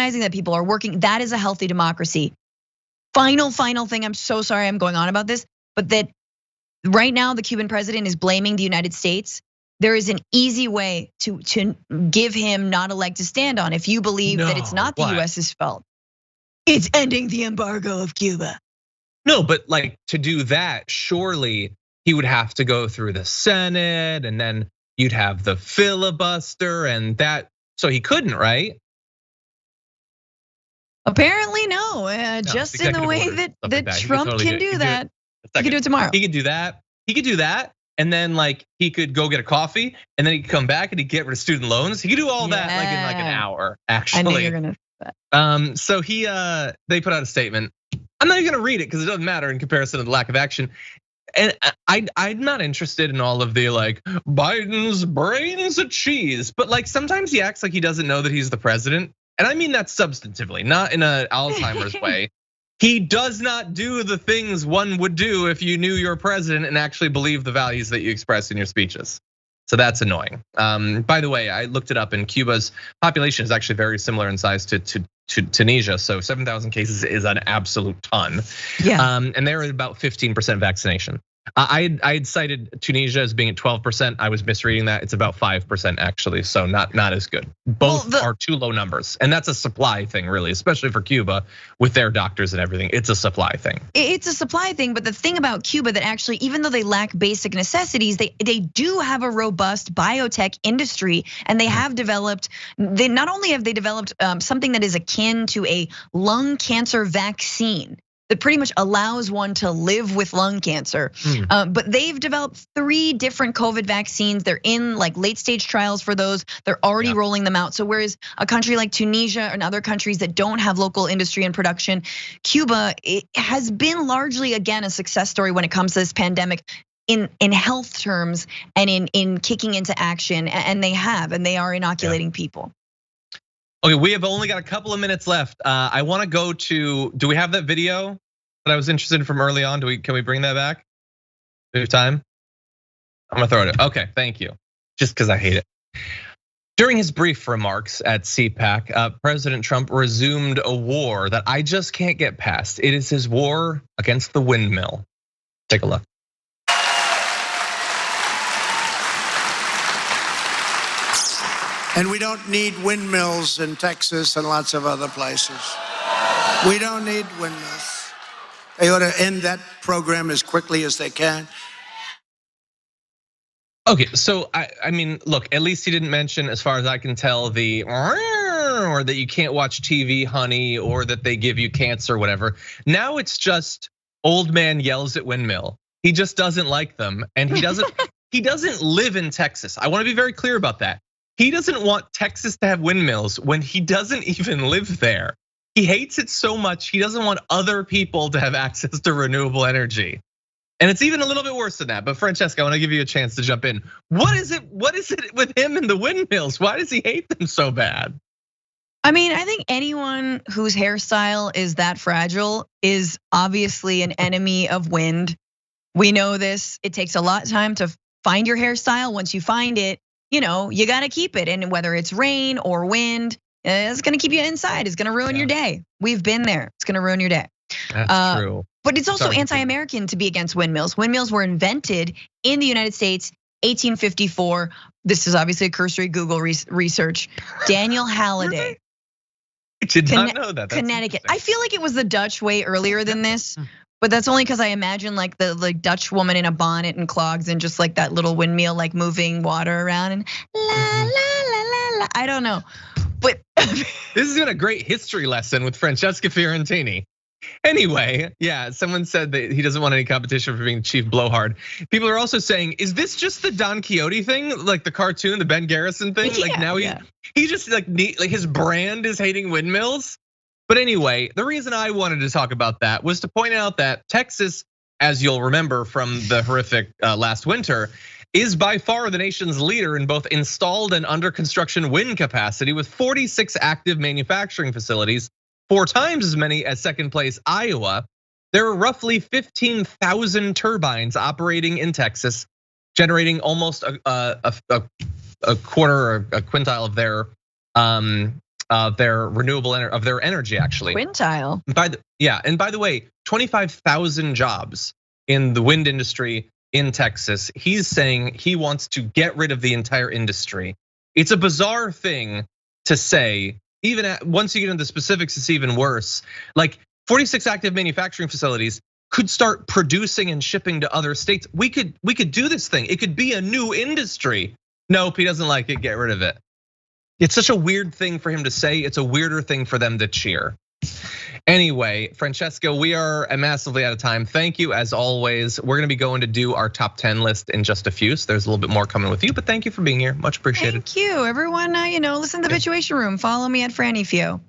organizing, that people are working. That is a healthy democracy. Final thing, I'm so sorry I'm going on about this, but that right now the Cuban president is blaming the United States. There is an easy way to give him not a leg to stand on if you believe that it's not the US's fault. It's ending the embargo of Cuba. No, but like to do that, surely he would have to go through the Senate, and then you'd have the filibuster and that, so he couldn't, right? Apparently no, just in the way that Trump can do that. He could do it tomorrow. He could do that. He could do that. And then like he could go get a coffee, and then he could come back and he'd get rid of student loans. He could do all that like in like an hour, actually. I knew you were gonna say that. So they put out a statement. I'm not even gonna read it because it doesn't matter in comparison to the lack of action. And I'm not interested in all of the like Biden's brains of cheese, but like sometimes he acts like he doesn't know that he's the president. And I mean that substantively, not in an Alzheimer's way. He does not do the things one would do if you knew you're president and actually believe the values that you express in your speeches. So that's annoying. By the way, I looked it up, and Cuba's population is actually very similar in size to Tunisia. So 7,000 cases is an absolute ton. Yeah. And they're at about 15% vaccination. I had cited Tunisia as being at 12%. I was misreading that. It's about 5% actually, so not as good. Both are too low numbers, and that's a supply thing, really, especially for Cuba with their doctors and everything. It's a supply thing. It's a supply thing, but the thing about Cuba that actually, even though they lack basic necessities, they do have a robust biotech industry, and they have developed. They not only have they developed something that is akin to a lung cancer vaccine that pretty much allows one to live with lung cancer. But they've developed 3 different COVID vaccines. They're in like late stage trials for those. They're already rolling them out. So whereas a country like Tunisia and other countries that don't have local industry and production, Cuba has been largely, again, a success story when it comes to this pandemic in health terms and in kicking into action. And they are inoculating people. Okay, we have only got a couple of minutes left. I want to go to, do we have that video that I was interested in from early on? Can we bring that back? Do we have time? I'm gonna throw it. Okay, thank you. Just because I hate it. During his brief remarks at CPAC, President Trump resumed a war that I just can't get past. It is his war against the windmill. Take a look. And we don't need windmills in Texas and lots of other places. We don't need windmills. They ought to end that program as quickly as they can. Okay, so I mean, look, at least he didn't mention, as far as I can tell, or that you can't watch TV, honey, or that they give you cancer, or whatever. Now it's just old man yells at windmill. He just doesn't like them, and he doesn't live in Texas. I want to be very clear about that. He doesn't want Texas to have windmills when he doesn't even live there. He hates it so much, he doesn't want other people to have access to renewable energy. And it's even a little bit worse than that. But Francesca, I want to give you a chance to jump in. What is it with him and the windmills? Why does he hate them so bad? I mean, I think anyone whose hairstyle is that fragile is obviously an enemy of wind. We know this. It takes a lot of time to find your hairstyle. Once you find it, you gotta keep it. And whether it's rain or wind, it's gonna keep you inside. It's gonna ruin your day. We've been there. It's gonna ruin your day. That's true. But it's also anti-American to be against windmills. Windmills were invented in the United States, 1854. This is obviously a cursory Google research. Daniel Halliday. I did not know that. Connecticut. I feel like it was the Dutch way earlier than this. But that's only because I imagine like the Dutch woman in a bonnet and clogs and just like that little windmill like moving water around and la la la la la. I don't know, but this has been a great history lesson with Francesca Fiorentini. Anyway, yeah, someone said that he doesn't want any competition for being chief blowhard. People are also saying, is this just the Don Quixote thing, like the cartoon, the Ben Garrison thing? Yeah, like now he just like his brand is hating windmills. But anyway, the reason I wanted to talk about that was to point out that Texas, as you'll remember from the horrific last winter, is by far the nation's leader in both installed and under construction wind capacity, with 46 active manufacturing facilities, 4 times as many as second place Iowa. There are roughly 15,000 turbines operating in Texas, generating almost a quarter or a quintile of their their of their energy actually. Quintile. And by the way, 25,000 jobs in the wind industry in Texas. He's saying he wants to get rid of the entire industry. It's a bizarre thing to say. Even once you get into the specifics, it's even worse. Like 46 active manufacturing facilities could start producing and shipping to other states. We could do this thing. It could be a new industry. Nope, he doesn't like it. Get rid of it. It's such a weird thing for him to say. It's a weirder thing for them to cheer. Anyway, Francesca, we are massively out of time. Thank you as always. We're gonna be going to do our top 10 list in just a few. So there's a little bit more coming with you, but thank you for being here. Much appreciated. Thank you, everyone. Listen to the Situation Room. Follow me at Franny Few.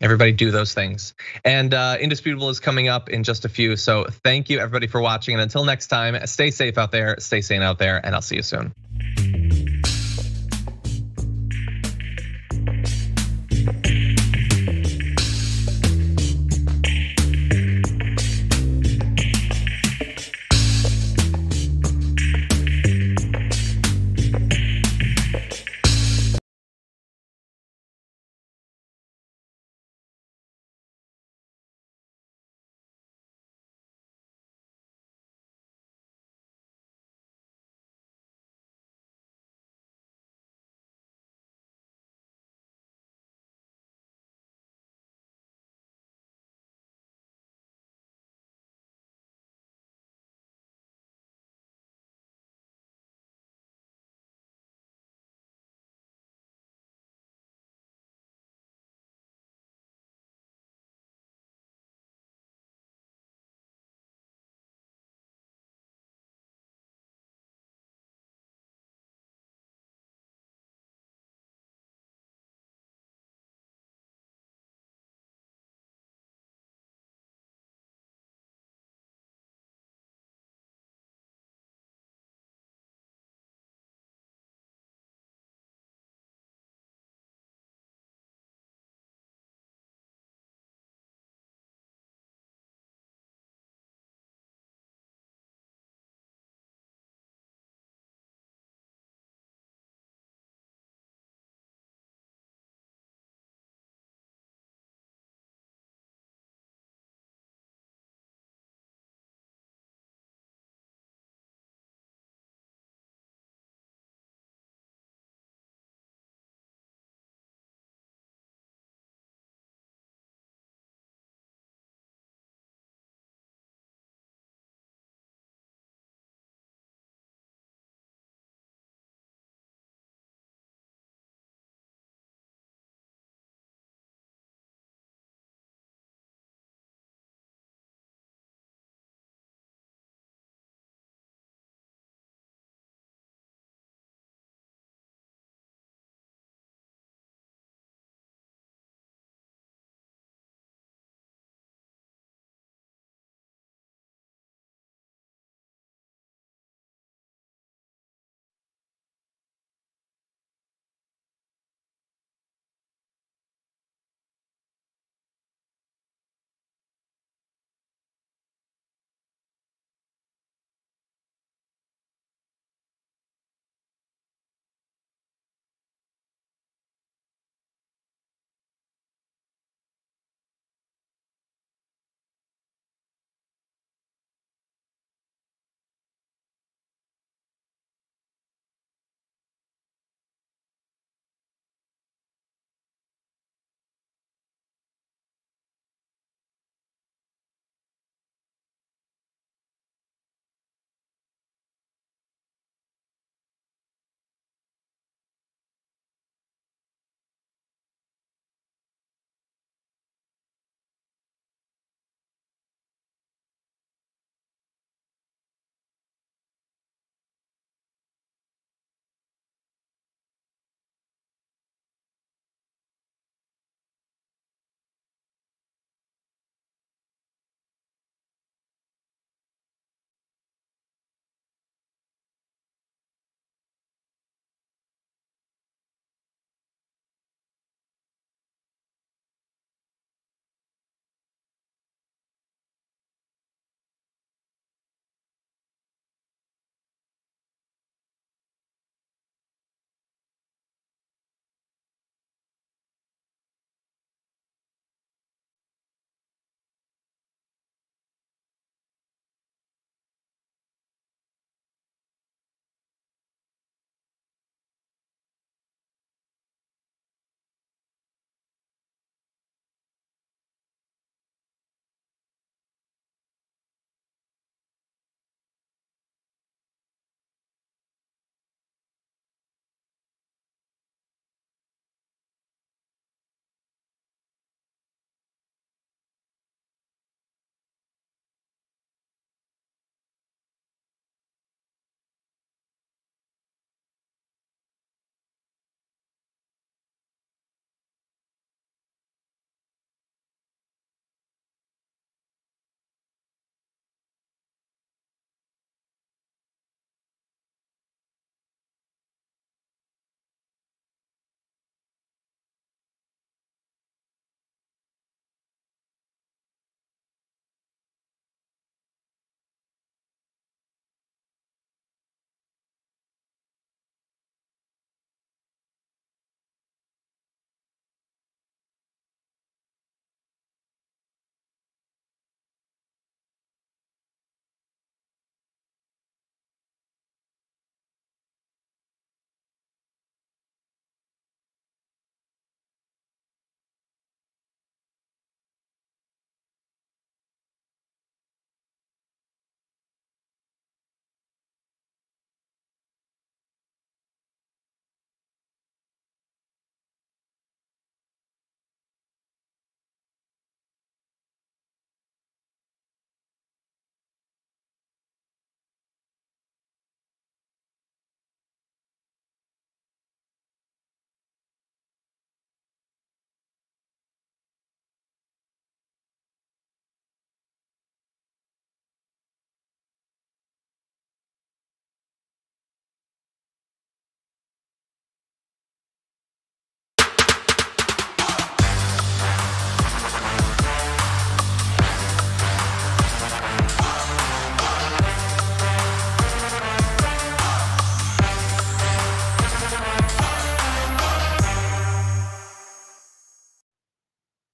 Everybody do those things. And Indisputable is coming up in just a few. So thank you everybody for watching. And until next time, stay safe out there, stay sane out there, and I'll see you soon.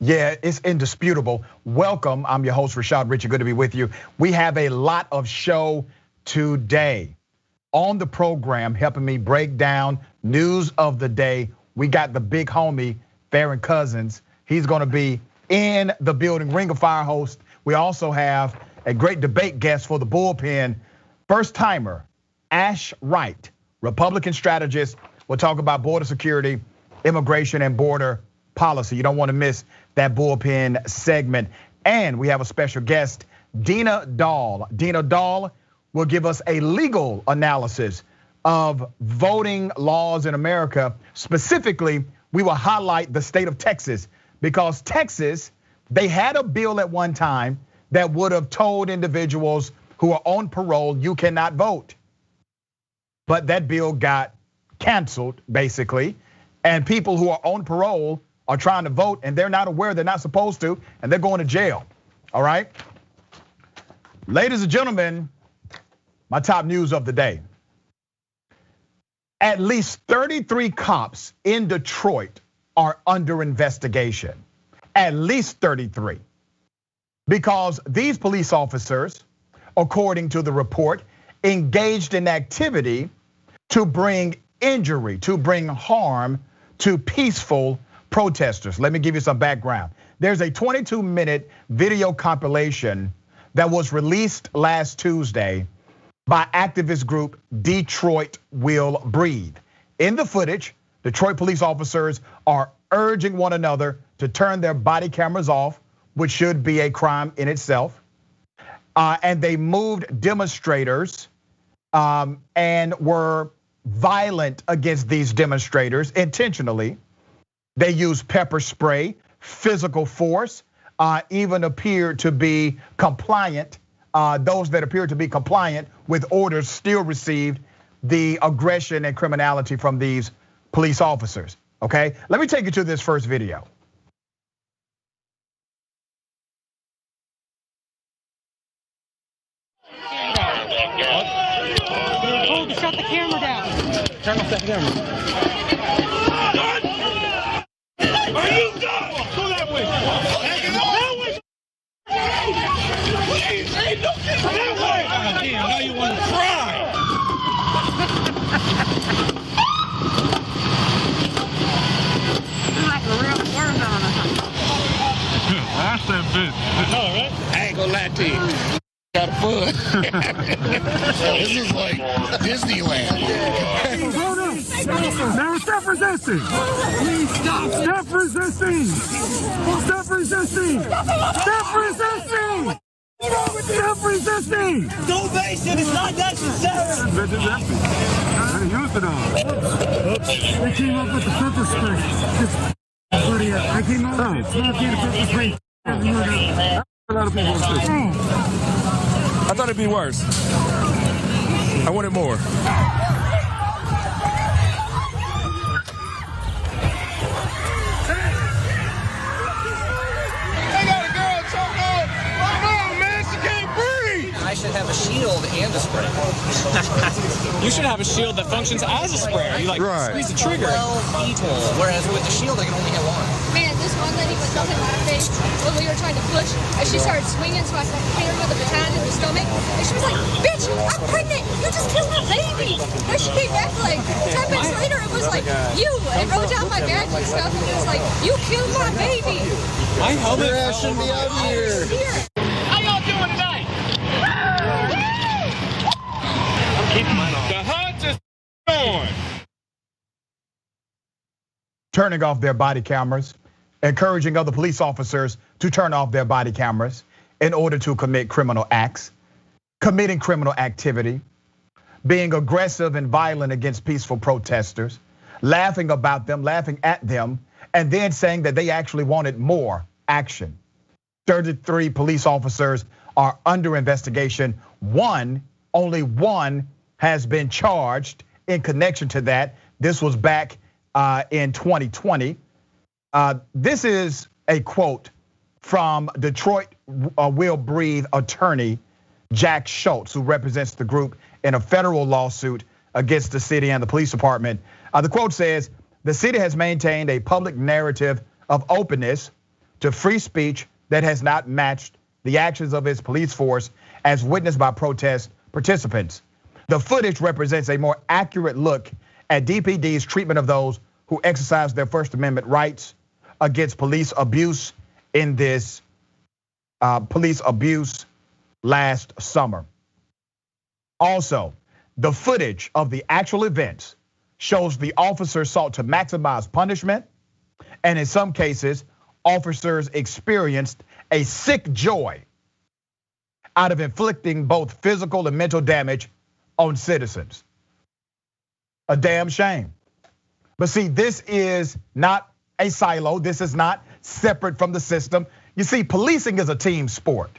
Yeah, it's indisputable. Welcome, I'm your host, Rashad Richey, good to be with you. We have a lot of show today. On the program, helping me break down news of the day, we got the big homie, Farron Cousins. He's gonna be in the building, Ring of Fire host. We also have a great debate guest for the bullpen, first timer, Ash Wright, Republican strategist. We'll talk about border security, immigration, and border policy. You don't wanna miss that bullpen segment. And we have a special guest, Dina Dahl. Dina Dahl will give us a legal analysis of voting laws in America. Specifically, we will highlight the state of Texas, because Texas, they had a bill at one time that would have told individuals who are on parole, you cannot vote. But that bill got canceled, basically. And people who are on parole are trying to vote and they're not aware, they're not supposed to, and they're going to jail, all right? Ladies and gentlemen, my top news of the day. At least 33 cops in Detroit are under investigation. At least 33. Because these police officers, according to the report, engaged in activity to bring injury, to bring harm to peaceful protesters. Let me give you some background. There's a 22-minute video compilation that was released last Tuesday by activist group Detroit Will Breathe. In the footage, Detroit police officers are urging one another to turn their body cameras off, which should be a crime in itself. And they moved demonstrators and were violent against these demonstrators intentionally. They used pepper spray, physical force, even appeared to be compliant. Those that appeared to be compliant with orders still received the aggression and criminality from these police officers, okay? Let me take you to this first video. Shut the camera down. Turn off that camera. Are you done? Go that way. That way. Please, ain't no that way. Oh, damn, now you want to cry. You're like a real watermelon or something. That's that bitch. I know, right? I ain't gonna lie to you. Got fun. This is like Disneyland. Hold up. Now stop resisting. Please stop. Stop resisting. Stop resisting. Stop resisting. Stop resisting. No basic. It's not necessary. This is empty. I didn't use it all. They came up with the pepper spray. I came up with it. It's not the pepper spray. A lot of people say. I thought it'd be worse. I wanted more. They got a girl choked on. Come on, man, she can't breathe. I should have a shield and a spray. You should have a shield that functions as a sprayer. You like squeeze the trigger. 12 people, whereas with the shield I can only hit one. Man, this one lady was something in my face when we were trying to push, and she started swinging, so I hit her with a baton in the stomach, and she was like, bitch, I'm pregnant, you just killed my baby. And she came back like 10 minutes later, it was like, you, and wrote down my badge and stuff, and it was like, you killed my baby. My helmet shouldn't be out here. How y'all doing tonight? I'm keeping mine on. The hunt is on. Turning off their body cameras, encouraging other police officers to turn off their body cameras in order to commit criminal acts, committing criminal activity, being aggressive and violent against peaceful protesters, laughing about them, laughing at them, and then saying that they actually wanted more action. 33 police officers are under investigation. Only one has been charged in connection to that. This was back in 2020. This is a quote from Detroit Will Breathe attorney Jack Schultz, who represents the group in a federal lawsuit against the city and the police department. The quote says, "The city has maintained a public narrative of openness to free speech that has not matched the actions of its police force as witnessed by protest participants. The footage represents a more accurate look at DPD's treatment of those who exercise their First Amendment rights against police abuse in this police abuse last summer. Also, the footage of the actual events shows the officers sought to maximize punishment, and in some cases, officers experienced a sick joy out of inflicting both physical and mental damage on citizens. A damn shame. But see, this is not a silo. This is not separate from the system. You see, policing is a team sport.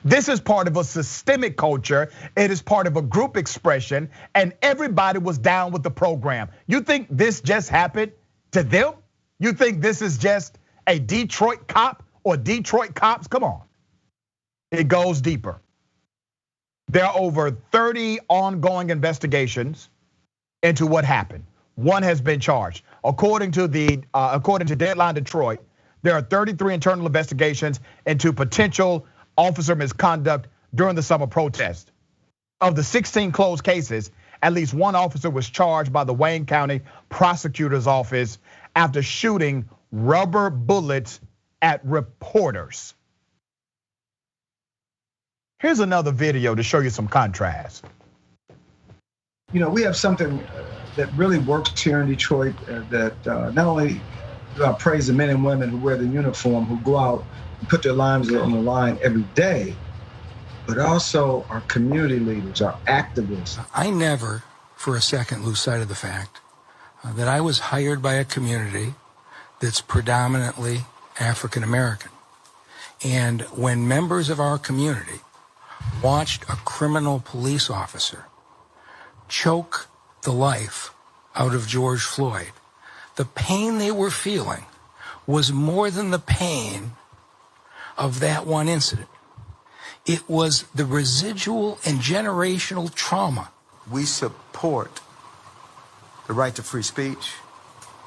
This is part of a systemic culture. It is part of a group expression, and everybody was down with the program. You think this just happened to them? You think this is just a Detroit cop or Detroit cops? Come on. It goes deeper. There are over 30 ongoing investigations into what happened. One has been charged. According to Deadline Detroit, there are 33 internal investigations into potential officer misconduct during the summer protest. Of the 16 closed cases, at least one officer was charged by the Wayne County Prosecutor's Office after shooting rubber bullets at reporters. Here's another video to show you some contrast. You know, we have something that really works here in Detroit that not only praise the men and women who wear the uniform, who go out and put their lives on the line every day, but also our community leaders, our activists. I never, for a second, lose sight of the fact that I was hired by a community that's predominantly African American. And when members of our community watched a criminal police officer choke the life out of George Floyd, the pain they were feeling was more than the pain of that one incident. It was the residual and generational trauma. We support the right to free speech.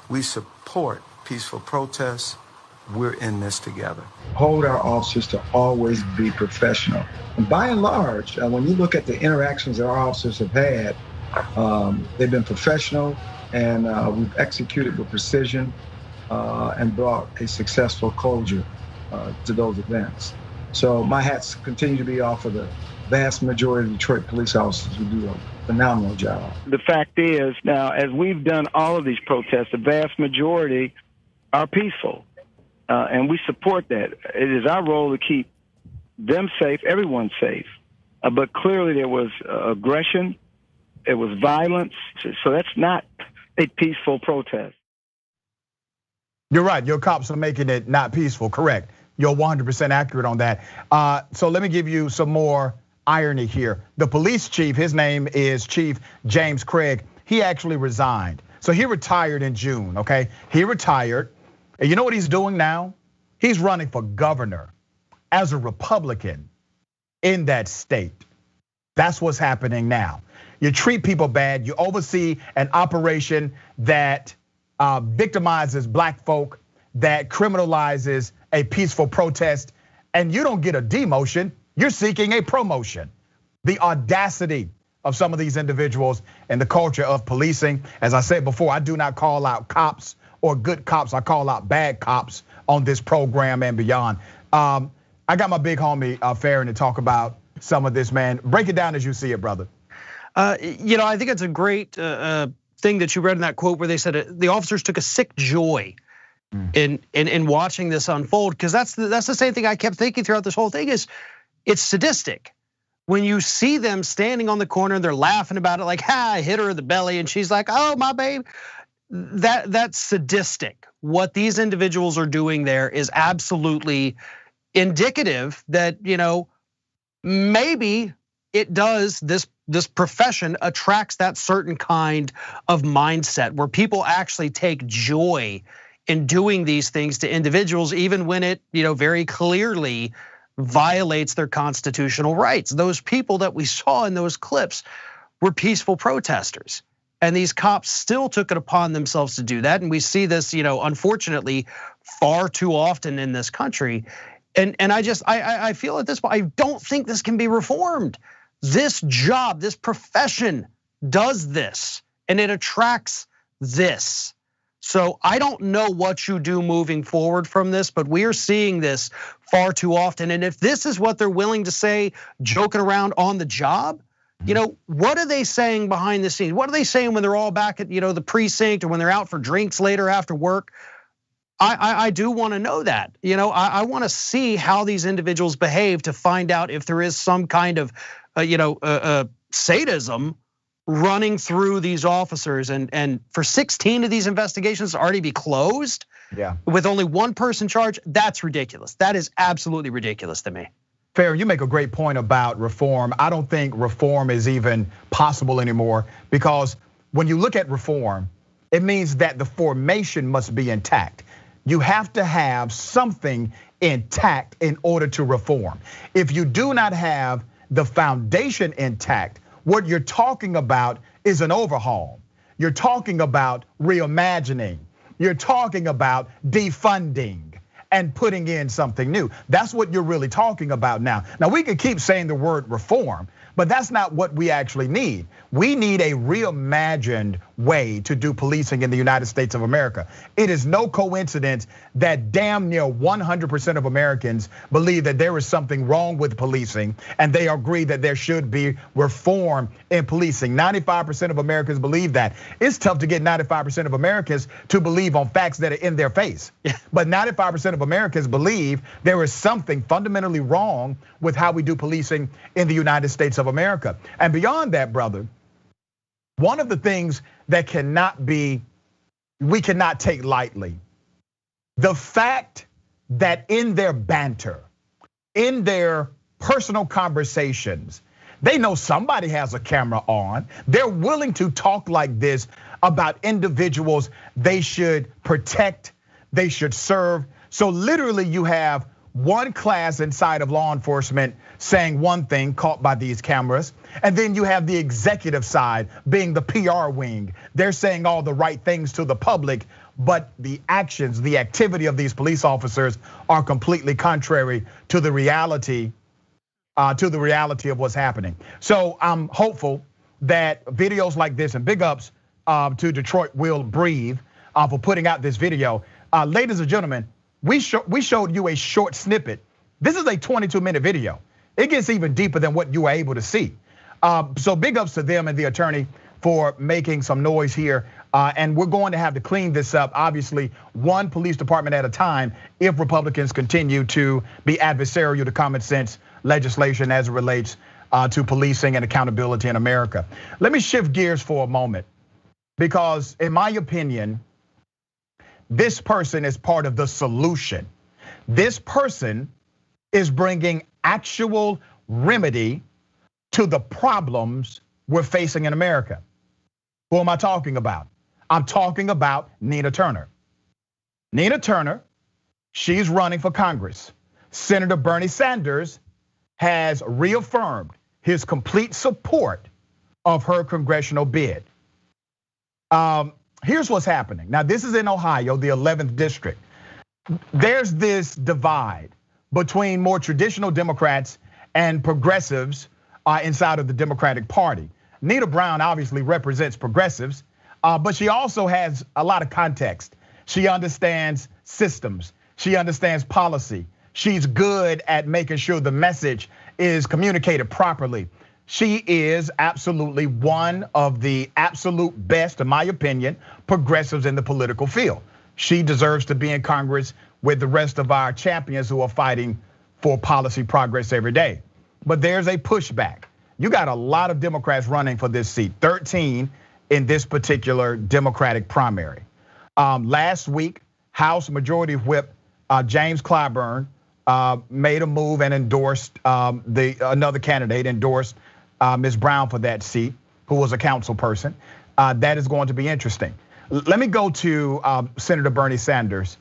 We support peaceful protests. We're in this together. Hold our officers to always be professional. And by and large, when you look at the interactions that our officers have had, they've been professional, and we've executed with precision and brought a successful closure to those events. So my hats continue to be off of the vast majority of Detroit police officers who do a phenomenal job. The fact is, now, as we've done all of these protests, the vast majority are peaceful, and we support that. It is our role to keep them safe, everyone safe. But clearly there was aggression, it was violence, so that's not a peaceful protest. You're right, your cops are making it not peaceful, correct. You're 100% accurate on that. So let me give you some more irony here. The police chief, his name is Chief James Craig, he actually resigned. So he retired in June, okay? He retired, and you know what he's doing now? He's running for governor as a Republican in that state. That's what's happening now. You treat people bad, you oversee an operation that victimizes black folk, that criminalizes a peaceful protest, and you don't get a demotion, you're seeking a promotion. The audacity of some of these individuals and the culture of policing. As I said before, I do not call out cops or good cops, I call out bad cops on this program and beyond. I got my big homie Farron to talk about some of this, man. Break it down as you see it, brother. You know, I think it's a great thing that you read in that quote where they said the officers took a sick joy in watching this unfold, because that's the same thing I kept thinking throughout this whole thing is it's sadistic. When you see them standing on the corner and they're laughing about it, like, ha, I hit her in the belly, and she's like, oh, my babe. That's sadistic. What these individuals are doing there is absolutely indicative that, you know, maybe it does, this profession attracts that certain kind of mindset where people actually take joy in doing these things to individuals, even when it, you know, very clearly violates their constitutional rights. Those people that we saw in those clips were peaceful protesters. And these cops still took it upon themselves to do that. And we see this, unfortunately, far too often in this country. And I feel at this point, I don't think this can be reformed. This job, this profession does this, and it attracts this. So I don't know what you do moving forward from this, but we are seeing this far too often. And if this is what they're willing to say, joking around on the job, what are they saying behind the scenes? What are they saying when they're all back at the precinct or when they're out for drinks later after work? I do want to know that. I want to see how these individuals behave to find out if there is some kind of sadism running through these officers. And for 16 of these investigations to already be closed, with only one person charged, that's ridiculous. That is absolutely ridiculous to me. Fair, you make a great point about reform. I don't think reform is even possible anymore, because when you look at reform, it means that the formation must be intact. You have to have something intact in order to reform. If you do not have the foundation intact, what you're talking about is an overhaul. You're talking about reimagining. You're talking about defunding and putting in something new. That's what you're really talking about now. Now, we could keep saying the word reform, but that's not what we actually need. We need a reimagined way to do policing in the United States of America. It is no coincidence that damn near 100% of Americans believe that there is something wrong with policing, and they agree that there should be reform in policing. 95% of Americans believe that. It's tough to get 95% of Americans to believe on facts that are in their face. But 95% of Americans believe there is something fundamentally wrong with how we do policing in the United States of America. And beyond that, brother, one of the things that we cannot take lightly, the fact that in their banter, in their personal conversations, they know somebody has a camera on. They're willing to talk like this about individuals they should protect, they should serve. So literally you have one class inside of law enforcement saying one thing caught by these cameras, and then you have the executive side being the PR wing. They're saying all the right things to the public, but the actions, the activity of these police officers are completely contrary to the reality of what's happening. So I'm hopeful that videos like this, and big ups to Detroit Will Breathe for putting out this video. Ladies and gentlemen, we showed you a short snippet. This is a 22-minute video. It gets even deeper than what you were able to see. So big ups to them and the attorney for making some noise here. And we're going to have to clean this up, obviously, one police department at a time, if Republicans continue to be adversarial to common sense legislation as it relates to policing and accountability in America. Let me shift gears for a moment, because in my opinion, this person is part of the solution. This person is bringing actual remedy to the problems we're facing in America. Who am I talking about? I'm talking about Nina Turner. Nina Turner, she's running for Congress. Senator Bernie Sanders has reaffirmed his complete support of her congressional bid. Here's what's happening. Now, this is in Ohio, the 11th district. There's this divide between more traditional Democrats and progressives inside of the Democratic Party. Nina Brown obviously represents progressives, but she also has a lot of context. She understands systems. She understands policy. She's good at making sure the message is communicated properly. She is absolutely one of the absolute best, in my opinion, progressives in the political field. She deserves to be in Congress with the rest of our champions who are fighting for policy progress every day. But there's a pushback. You got a lot of Democrats running for this seat, 13 in this particular Democratic primary. Last week, House Majority Whip James Clyburn made a move and endorsed another candidate, endorsed Ms. Brown for that seat, who was a council person. That is going to be interesting. Let me go to Senator Bernie Sanders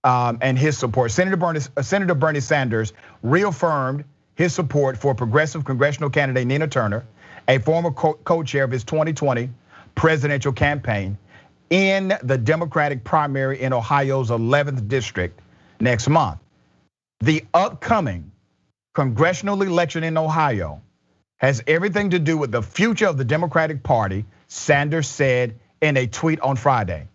and his support. Senator Bernie Sanders reaffirmed his support for progressive congressional candidate Nina Turner, a former co-chair of his 2020 presidential campaign in the Democratic primary in Ohio's 11th district next month. The upcoming congressional election in Ohio has everything to do with the future of the Democratic Party, Sanders said in a tweet on Friday.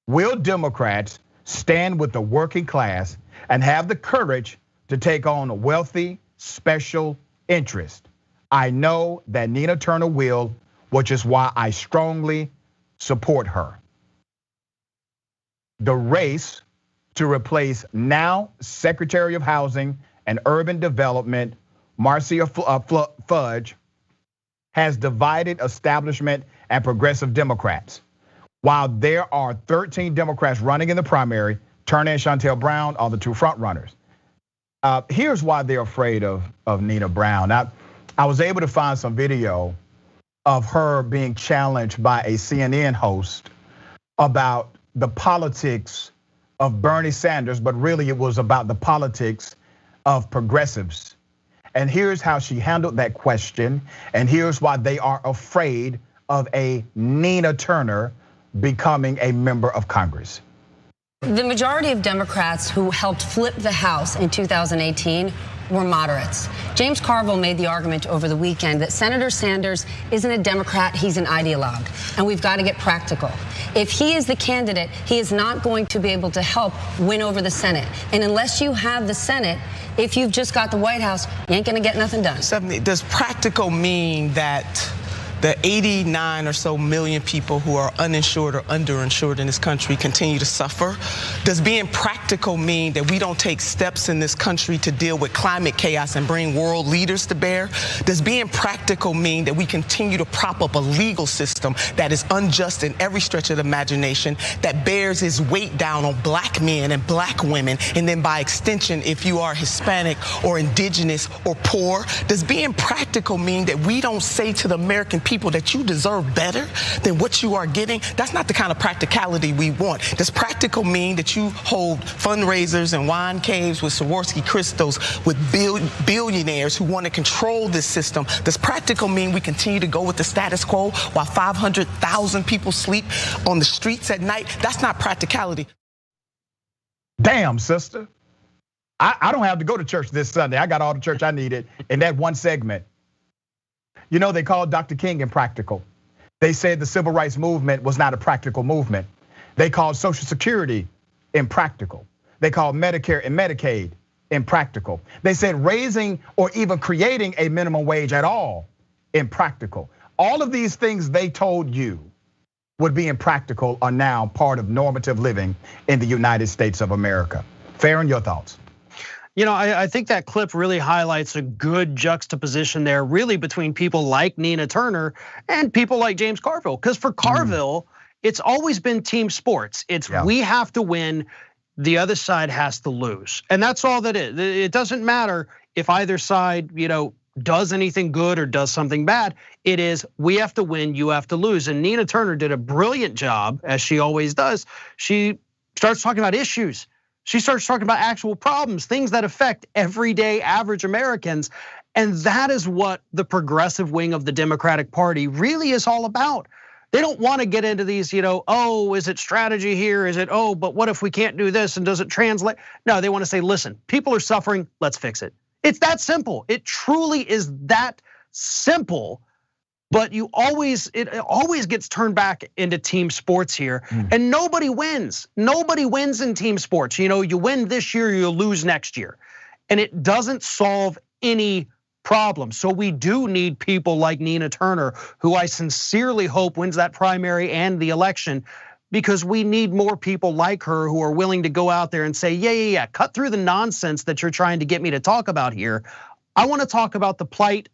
Will Democrats stand with the working class and have the courage to take on wealthy special interest? I know that Nina Turner will, which is why I strongly support her. The race to replace now Secretary of Housing and Urban Development, Marcia Fudge, has divided establishment and progressive Democrats. While there are 13 Democrats running in the primary, Turner and Shontel Brown are the two front runners. Here's why they're afraid of Nina Brown. I was able to find some video of her being challenged by a CNN host about the politics of Bernie Sanders, but really it was about the politics of progressives. And here's how she handled that question, and here's why they are afraid of a Nina Turner becoming a member of Congress. The majority of Democrats who helped flip the House in 2018 were moderates. James Carville made the argument over the weekend that Senator Sanders isn't a Democrat, he's an ideologue, and we've got to get practical. If he is the candidate, he is not going to be able to help win over the Senate. And unless you have the Senate, if you've just got the White House, you ain't gonna get nothing done. Does practical mean that the 89 or so million people who are uninsured or underinsured in this country continue to suffer? Does being practical mean that we don't take steps in this country to deal with climate chaos and bring world leaders to bear? Does being practical mean that we continue to prop up a legal system that is unjust in every stretch of the imagination, that bears its weight down on black men and black women, and then by extension, if you are Hispanic or indigenous or poor? Does being practical mean that we don't say to the American people that you deserve better than what you are getting? That's not the kind of practicality we want. Does practical mean that you hold fundraisers and wine caves with Swarovski crystals with billionaires who want to control this system? Does practical mean we continue to go with the status quo while 500,000 people sleep on the streets at night? That's not practicality. Damn, sister. I don't have to go to church this Sunday. I got all the church I needed in that one segment. You know, they called Dr. King impractical. They said the civil rights movement was not a practical movement. They called Social Security impractical. They called Medicare and Medicaid impractical. They said raising or even creating a minimum wage at all impractical. All of these things they told you would be impractical are now part of normative living in the United States of America. Farron, your thoughts? You know, I think that clip really highlights a good juxtaposition there, really between people like Nina Turner and people like James Carville. Because for Carville, it's always been team sports. It's we have to win, the other side has to lose. And that's all that is. It doesn't matter if either side, does anything good or does something bad. It is, we have to win, you have to lose. And Nina Turner did a brilliant job, as she always does. She starts talking about issues. She starts talking about actual problems, things that affect everyday average Americans. And that is what the progressive wing of the Democratic Party really is all about. They don't want to get into these, oh, is it strategy here? Is it, oh, but what if we can't do this and does it translate? No, they want to say, listen, people are suffering, let's fix it. It's that simple. It truly is that simple. But it always gets turned back into team sports here, and nobody wins. Nobody wins in team sports. You win this year, you'll lose next year, and it doesn't solve any problem. So we do need people like Nina Turner, who I sincerely hope wins that primary and the election, because we need more people like her who are willing to go out there and say, yeah, cut through the nonsense that you're trying to get me to talk about here. I want to talk about the plight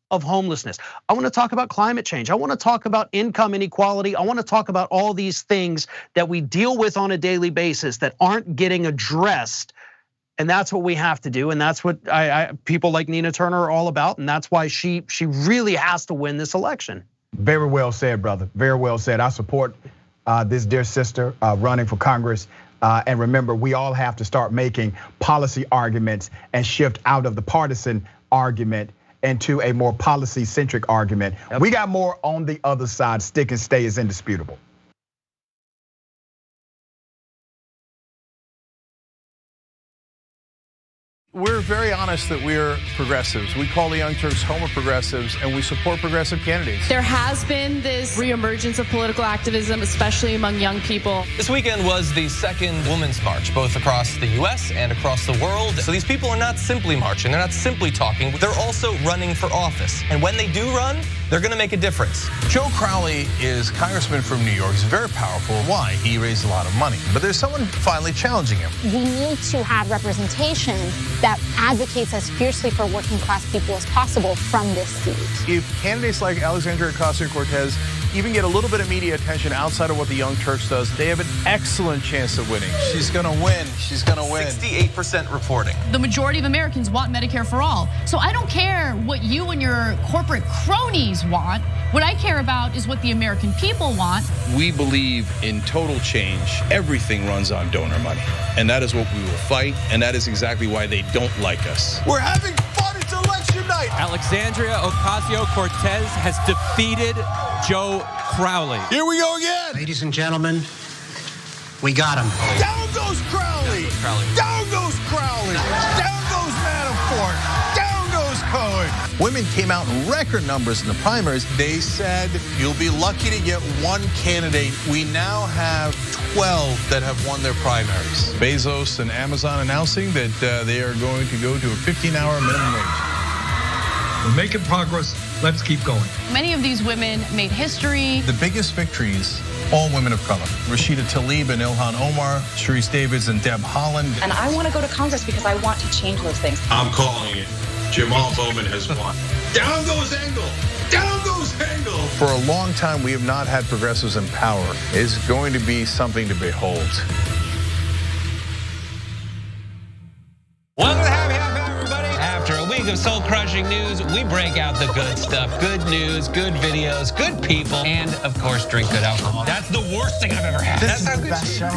of homelessness. I want to talk about climate change. I want to talk about income inequality. I want to talk about all these things that we deal with on a daily basis that aren't getting addressed. And that's what we have to do. And that's what people like Nina Turner are all about. And that's why she really has to win this election. Very well said, brother. Very well said. I support this dear sister running for Congress. And remember, we all have to start making policy arguments and shift out of the partisan argument into a more policy-centric argument. Yep. We got more on the other side. Stick and stay is indisputable. We're very honest that we're progressives. We call the Young Turks home of progressives, and we support progressive candidates. There has been this reemergence of political activism, especially among young people. This weekend was the second Women's March, both across the US and across the world. So these people are not simply marching, they're not simply talking, they're also running for office. And when they do run, they're gonna make a difference. Joe Crowley is congressman from New York. He's very powerful. Why? He raised a lot of money. But there's someone finally challenging him. We need to have representation that advocates as fiercely for working class people as possible from this seat. If candidates like Alexandria Ocasio-Cortez even get a little bit of media attention outside of what the Young Turks does, they have an excellent chance of winning. She's gonna win, she's gonna win. 68% reporting. The majority of Americans want Medicare for all. So I don't care what you and your corporate cronies want. What I care about is what the American people want. We believe in total change. Everything runs on donor money. And that is what we will fight, and that is exactly why they don't like us. We're having fun, it's election night! Alexandria Ocasio-Cortez has defeated Joe Crowley. Here we go again! Ladies and gentlemen, we got him. Down goes Crowley! Down goes Crowley! Down goes Manafort! Down goes Cohen! Women came out in record numbers in the primaries. They said, you'll be lucky to get one candidate. We now have 12 that have won their primaries. Bezos and Amazon announcing that they are going to go to a 15-hour minimum wage. We're making progress. Let's keep going. Many of these women made history. The biggest victories, all women of color. Rashida Tlaib and Ilhan Omar, Sharice Davids and Deb Haaland. And I want to go to Congress because I want to change those things. I'm calling it. Jamal Bowman has won. Down goes Engel. Down goes Engel. For a long time, we have not had progressives in power. It's going to be something to behold. Welcome to the Happy Hour, everybody. After a week of soul-crushing news, we break out the good stuff. Good news, good videos, good people, and of course, drink good alcohol. That's the worst thing I've ever had. This is the best show.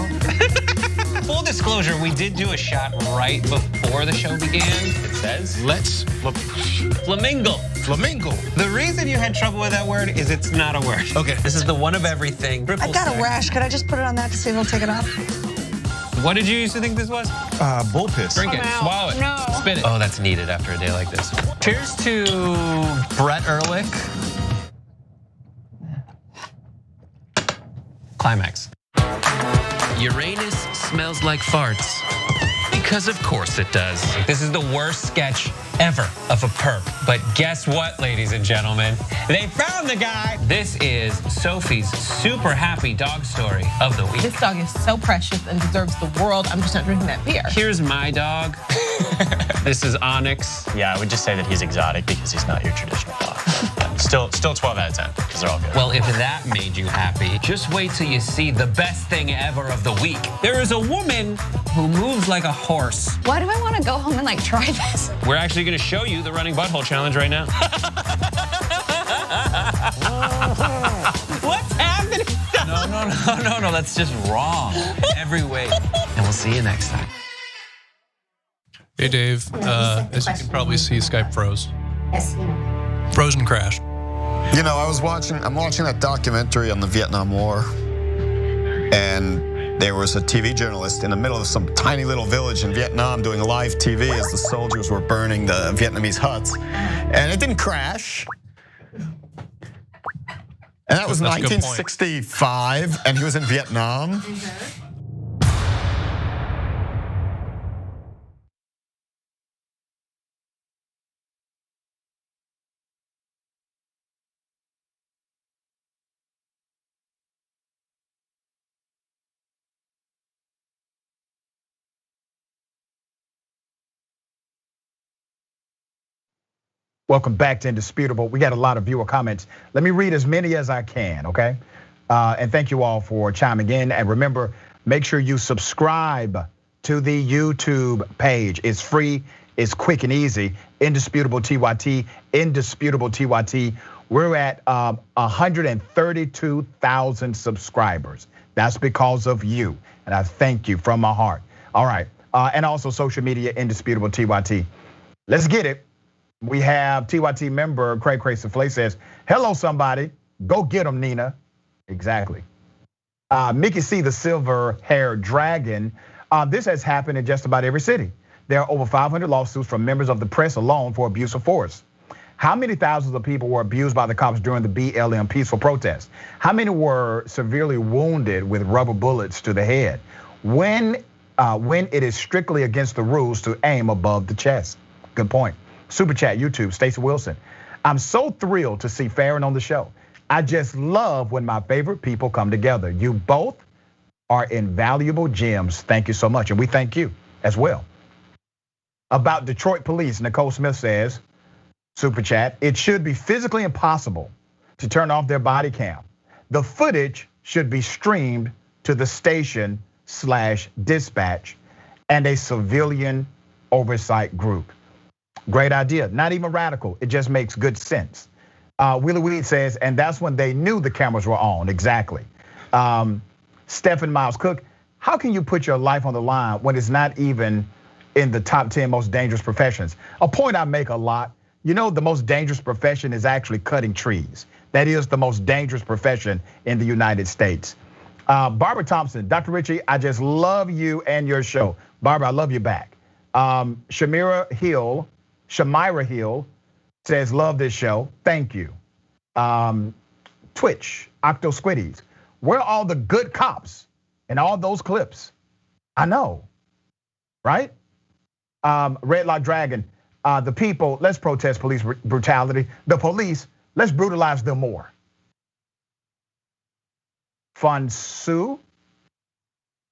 Full disclosure, we did do a shot right before the show began. It says, let's flamingo. Flamingo. The reason you had trouble with that word is it's not a word. Okay. This is the one of everything. I got a rash. Could I just put it on that to see if it'll take it off? What did you used to think this was? Bull piss. Drink it, swallow it, No. spit it. Oh, that's needed after a day like this. Cheers to Brett Ehrlich. Climax. Uranus smells like farts. Because of course it does. This is the worst sketch ever of a perp. But guess what, ladies and gentlemen? They found the guy. This is Sophie's super happy dog story of the week. This dog is so precious and deserves the world. I'm just not drinking that beer. Here's my dog. This is Onyx. Yeah, I would just say that he's exotic because he's not your traditional dog. Still 12 out of 10 because they're all good. Well, if that made you happy, just wait till you see the best thing ever of the week. There is a woman who moves like a horse. Why do I want to go home and like try this? We're actually gonna show you the running butthole challenge right now. What's happening? No, that's just wrong. Every way. And we'll see you next time. Hey Dave, as you can probably see, Skype froze. Yes. Frozen crashed. You know, I'm watching that documentary on the Vietnam War, and there was a TV journalist in the middle of some tiny little village in Vietnam doing live TV as the soldiers were burning the Vietnamese huts, and it didn't crash. And that was 1965, and he was in Vietnam. Welcome back to Indisputable. We got a lot of viewer comments. Let me read as many as I can, okay? And thank you all for chiming in. And remember, make sure you subscribe to the YouTube page. It's free, it's quick and easy. Indisputable TYT, Indisputable TYT. We're at 132,000 subscribers. That's because of you, and I thank you from my heart. All right, and also social media, Indisputable TYT. Let's get it. We have TYT member Craig Souffle says, hello somebody, go get him, Nina. Exactly. Mickey C, the silver-haired dragon. This has happened in just about every city. There are over 500 lawsuits from members of the press alone for abuse of force. How many thousands of people were abused by the cops during the BLM peaceful protest? How many were severely wounded with rubber bullets to the head? When it is strictly against the rules to aim above the chest. Good point. Super chat, YouTube, Stacey Wilson. I'm so thrilled to see Farron on the show. I just love when my favorite people come together. You both are invaluable gems. Thank you so much. And we thank you as well. About Detroit police, Nicole Smith says, super chat, it should be physically impossible to turn off their body cam. The footage should be streamed to the station/dispatch and a civilian oversight group. Great idea, not even radical, it just makes good sense. Willie Weed says, and that's when they knew the cameras were on, exactly. Stephen Miles Cook, how can you put your life on the line when it's not even in the top 10 most dangerous professions? A point I make a lot, you know, the most dangerous profession is actually cutting trees. That is the most dangerous profession in the United States. Barbara Thompson, Dr. Richie, I just love you and your show. Barbara, I love you back. Shamira Hill says, love this show, thank you. Twitch, Octo Squiddies, where are all the good cops in all those clips? I know, right? Red Lock Dragon, the people, let's protest police brutality. The police, let's brutalize them more. Fonsu,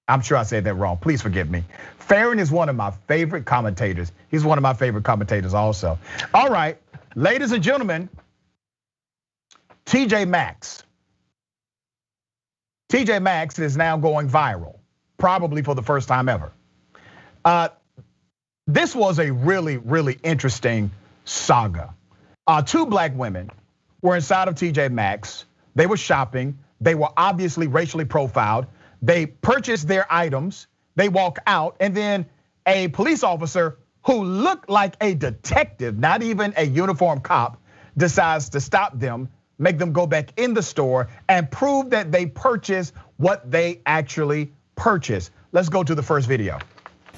I'm sure I said that wrong, please forgive me. Farron is one of my favorite commentators. He's one of my favorite commentators also. All right, ladies and gentlemen, TJ Maxx. TJ Maxx is now going viral, probably for the first time ever. This was a really, really interesting saga. 2 black women were inside of TJ Maxx. They were shopping. They were obviously racially profiled. They purchased their items. They walk out, and then a police officer who looked like a detective, not even a uniformed cop, decides to stop them, make them go back in the store, and prove that they purchased what they actually purchased. Let's go to the first video.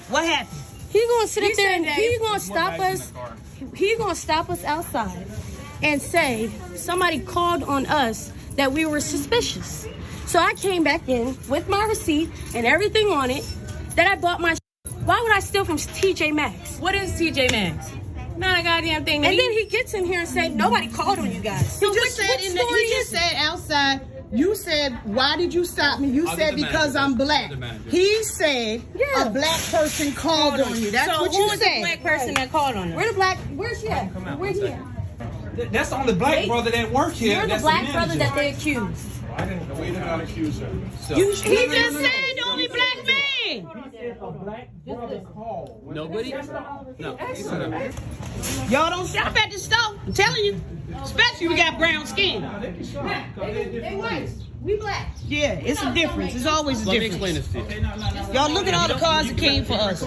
What happened? He's gonna sit up there and he's gonna stop us. He's gonna stop us outside and say somebody called on us that we were suspicious. So I came back in with my receipt and everything on it that I bought my. Why would I steal from TJ Maxx? What is TJ Maxx? Not a goddamn thing. And then he gets in here and say nobody called on you guys. So he just said outside. You said, why did you stop me? You said because I'm black. He said a black person called on you. That's what you said. So who was the black person that called on you? Where's she at? Where's he at? That's the only black brother that worked here. You're the black brother that they accused. I didn't know. We did not accuse her. So. He just said the only black man. He said a black brother called. Nobody? No. Y'all don't shop at the store. I'm telling you. Especially we got brown skin. They white. We black. Yeah, it's a difference. It's always a difference. Let me explain this to you. Y'all look at all the cars that came for us.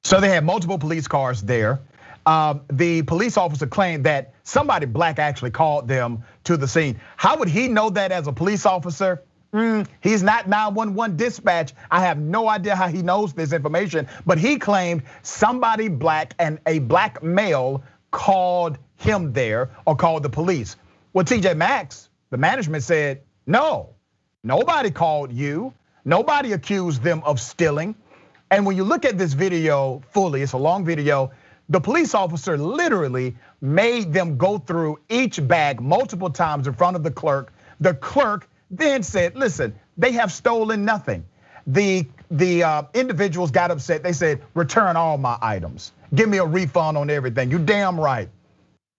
So they had multiple police cars there. The police officer claimed that somebody black actually called them to the scene. How would he know that as a police officer? He's not 911 dispatch. I have no idea how he knows this information, but he claimed somebody black and a black male called him there or called the police. Well, TJ Maxx, the management said, no, nobody called you. Nobody accused them of stealing. And when you look at this video fully, it's a long video, the police officer literally made them go through each bag multiple times in front of the clerk. The clerk then said, listen, they have stolen nothing. The individuals got upset. They said, return all my items. Give me a refund on everything. You damn right.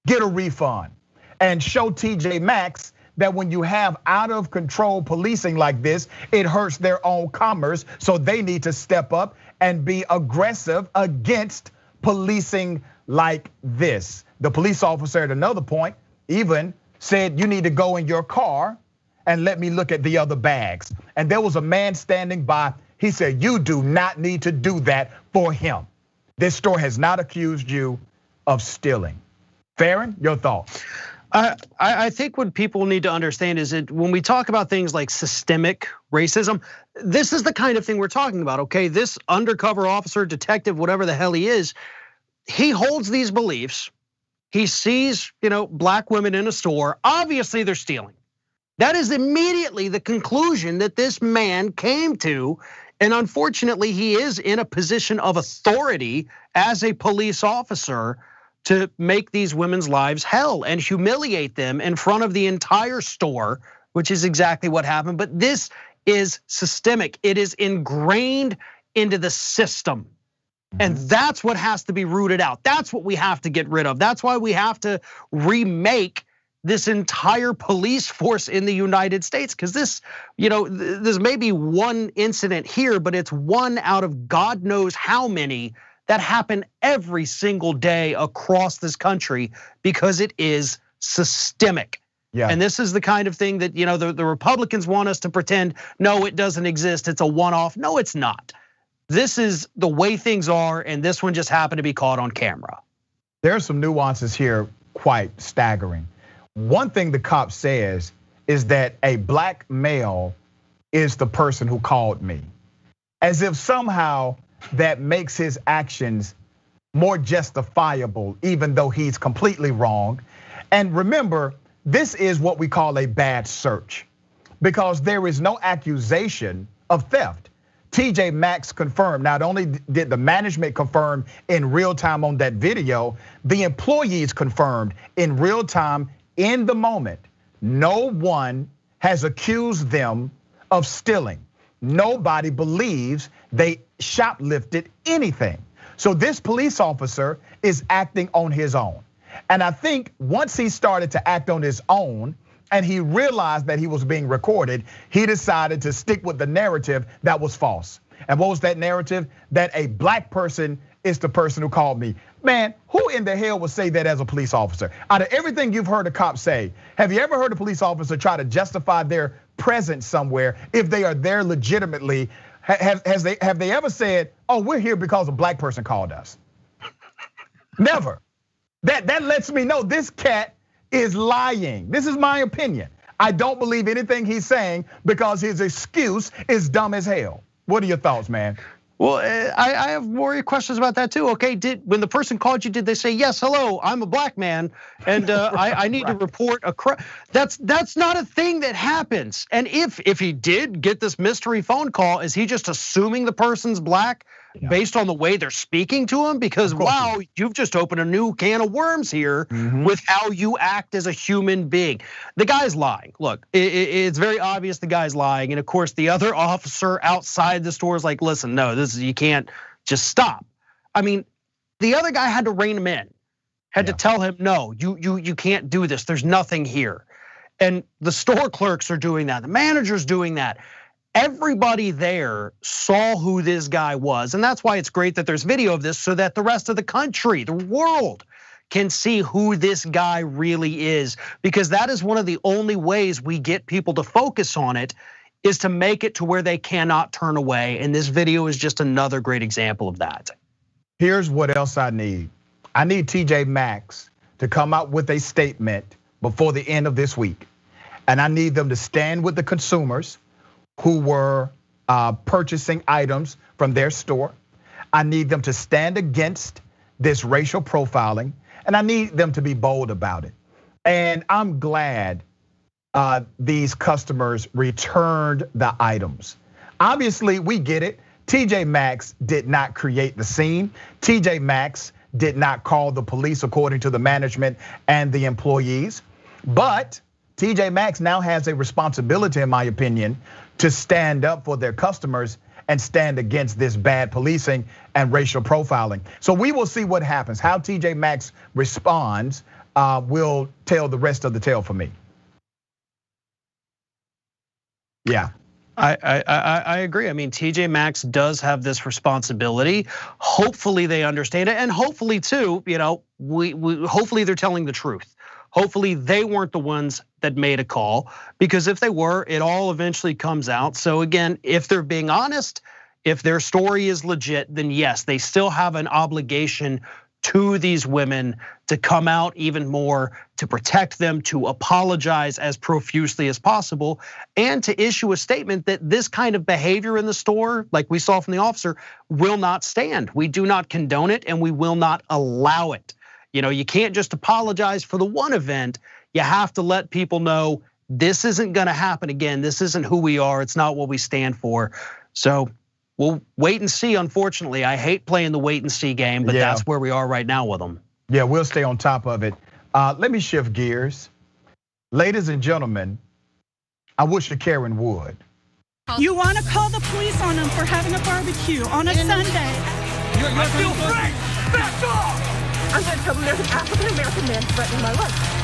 Get a refund. And show TJ Maxx that when you have out of control policing like this, it hurts their own commerce. So they need to step up and be aggressive against policing like this. The police officer at another point even said, you need to go in your car and let me look at the other bags. And there was a man standing by. He said, you do not need to do that for him. This store has not accused you of stealing. Farron, your thoughts? I think what people need to understand is that when we talk about things like systemic racism, this is the kind of thing we're talking about, okay? This undercover officer, detective, whatever the hell he is, he holds these beliefs. He sees, black women in a store. Obviously, they're stealing. That is immediately the conclusion that this man came to. And unfortunately, he is in a position of authority as a police officer to make these women's lives hell and humiliate them in front of the entire store, which is exactly what happened. But this is systemic. It is ingrained into the system. And that's what has to be rooted out. That's what we have to get rid of. That's why we have to remake this entire police force in the United States. Because this, there's maybe one incident here, but it's one out of God knows how many that happen every single day across this country because it is systemic. Yeah. And this is the kind of thing that, the Republicans want us to pretend, no, it doesn't exist, it's a one-off. No, it's not. This is the way things are, and this one just happened to be caught on camera. There are some nuances here quite staggering. One thing the cop says is that a black male is the person who called me. As if somehow that makes his actions more justifiable, even though he's completely wrong. And remember, this is what we call a bad search because there is no accusation of theft. TJ Maxx confirmed, not only did the management confirm in real time on that video, the employees confirmed in real time in the moment. No one has accused them of stealing. Nobody believes they shoplifted anything. So this police officer is acting on his own. And I think once he started to act on his own and he realized that he was being recorded, he decided to stick with the narrative that was false. And what was that narrative? That a black person is the person who called me. Man, who in the hell would say that as a police officer? Out of everything you've heard a cop say, have you ever heard a police officer try to justify their presence somewhere if they are there legitimately? Have they ever said, oh, we're here because a black person called us? Never. That lets me know this cat is lying. This is my opinion. I don't believe anything he's saying because his excuse is dumb as hell. What are your thoughts, man? Well, I have more questions about that too. Okay, when the person called you, did they say, yes, hello, I'm a black man, and I need to report a crime? That's not a thing that happens. And if he did get this mystery phone call, is he just assuming the person's black based on the way they're speaking to him? Because wow, you've just opened a new can of worms here with how you act as a human being. The guy's lying. Look, it's very obvious the guy's lying. And of course, the other officer outside the store is like, listen, no, you can't just stop. I mean, the other guy had to rein him in, had to tell him, no, you can't do this. There's nothing here. And the store clerks are doing that. The manager's doing that. Everybody there saw who this guy was. And that's why it's great that there's video of this so that the rest of the country, the world, can see who this guy really is. Because that is one of the only ways we get people to focus on it, is to make it to where they cannot turn away. And this video is just another great example of that. Here's what else I need. I need TJ Maxx to come out with a statement before the end of this week. And I need them to stand with the consumers who were purchasing items from their store. I need them to stand against this racial profiling, and I need them to be bold about it. And I'm glad these customers returned the items. Obviously, we get it. TJ Maxx did not create the scene. TJ Maxx did not call the police according to the management and the employees. But TJ Maxx now has a responsibility, in my opinion, to stand up for their customers and stand against this bad policing and racial profiling. So we will see what happens. How TJ Maxx responds will tell the rest of the tale for me. Yeah. I agree. I mean, TJ Maxx does have this responsibility. Hopefully they understand it, and hopefully too, hopefully they're telling the truth. Hopefully they weren't the ones that made a call, because if they were, it all eventually comes out. So again, if they're being honest, if their story is legit, then yes, they still have an obligation to these women to come out even more, to protect them, to apologize as profusely as possible, and to issue a statement that this kind of behavior in the store, like we saw from the officer, will not stand. We do not condone it and we will not allow it. You can't just apologize for the one event. You have to let people know this isn't gonna happen again. This isn't who we are. It's not what we stand for. So we'll wait and see, unfortunately. I hate playing the wait and see game, but that's where we are right now with them. Yeah, we'll stay on top of it. Let me shift gears. Ladies and gentlemen, I wish that Karen would. You want to call the police on them for having a barbecue on a Sunday. I feel free! Back off! I'm going to tell them there's an African-American man threatening my life.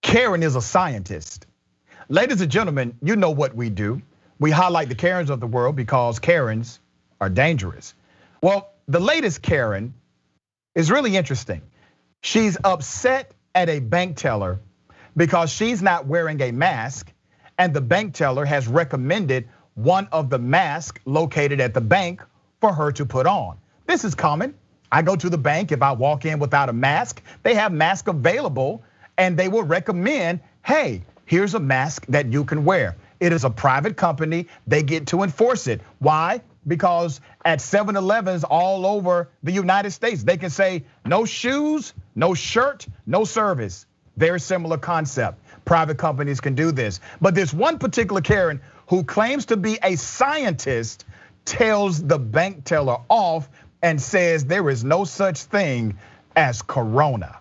Karen is a scientist. Ladies and gentlemen, you know what we do. We highlight the Karens of the world because Karens are dangerous. Well, the latest Karen is really interesting. She's upset at a bank teller because she's not wearing a mask, and the bank teller has recommended one of the masks located at the bank for her to put on. This is common. I go to the bank, if I walk in without a mask, they have masks available and they will recommend, hey, here's a mask that you can wear. It is a private company, they get to enforce it. Why? Because at 7-Elevens all over the United States, they can say no shoes, no shirt, no service. Very similar concept. Private companies can do this. But this one particular Karen who claims to be a scientist tells the bank teller off and says there is no such thing as corona.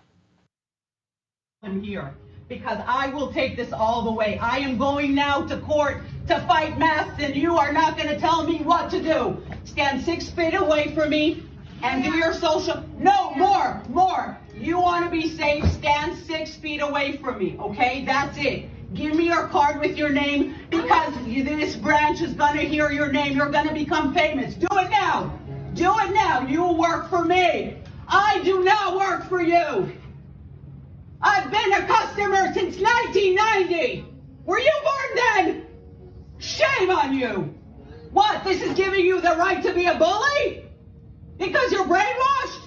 I'm here because I will take this all the way. I am going now to court to fight masks, and you are not going to tell me what to do. Stand 6 feet away from me and do your social. No, more. You want to be safe, stand 6 feet away from me, okay? That's it. Give me your card with your name because this branch is going to hear your name. You're going to become famous. Do it now. Do it now. You work for me. I do not work for you. I've been a customer since 1990. Were you born then? Shame on you. What, this is giving you the right to be a bully? Because you're brainwashed?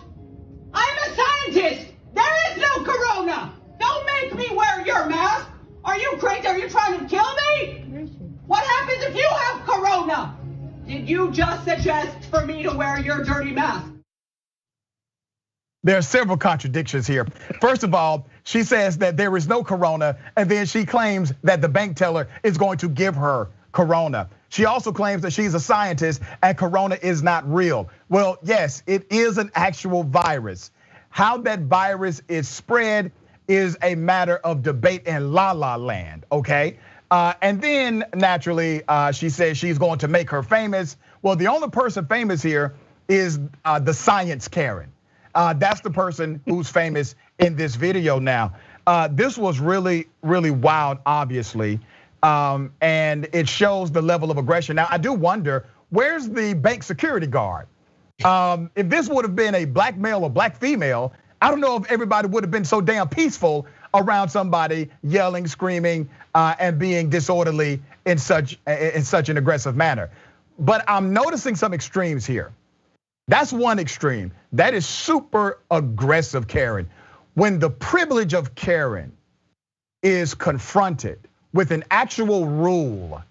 I'm a scientist. There is no corona. Don't make me wear your mask. Are you crazy? Are you trying to kill me? What happens if you have corona? Did you just suggest for me to wear your dirty mask? There are several contradictions here. First of all, she says that there is no corona, and then she claims that the bank teller is going to give her corona. She also claims that she's a scientist and corona is not real. Well, yes, it is an actual virus. How that virus is spread is a matter of debate in La La Land, okay? And then naturally, she says she's going to make her famous. Well, the only person famous here is the science Karen. That's the person who's famous in this video now. This was really, really wild, obviously. And it shows the level of aggression. Now, I do wonder, where's the bank security guard? If this would have been a black male or black female, I don't know if everybody would have been so damn peaceful around somebody yelling, screaming, and being disorderly in such an aggressive manner. But I'm noticing some extremes here. That's one extreme. That is super aggressive Karen. When the privilege of Karen is confronted with an actual rule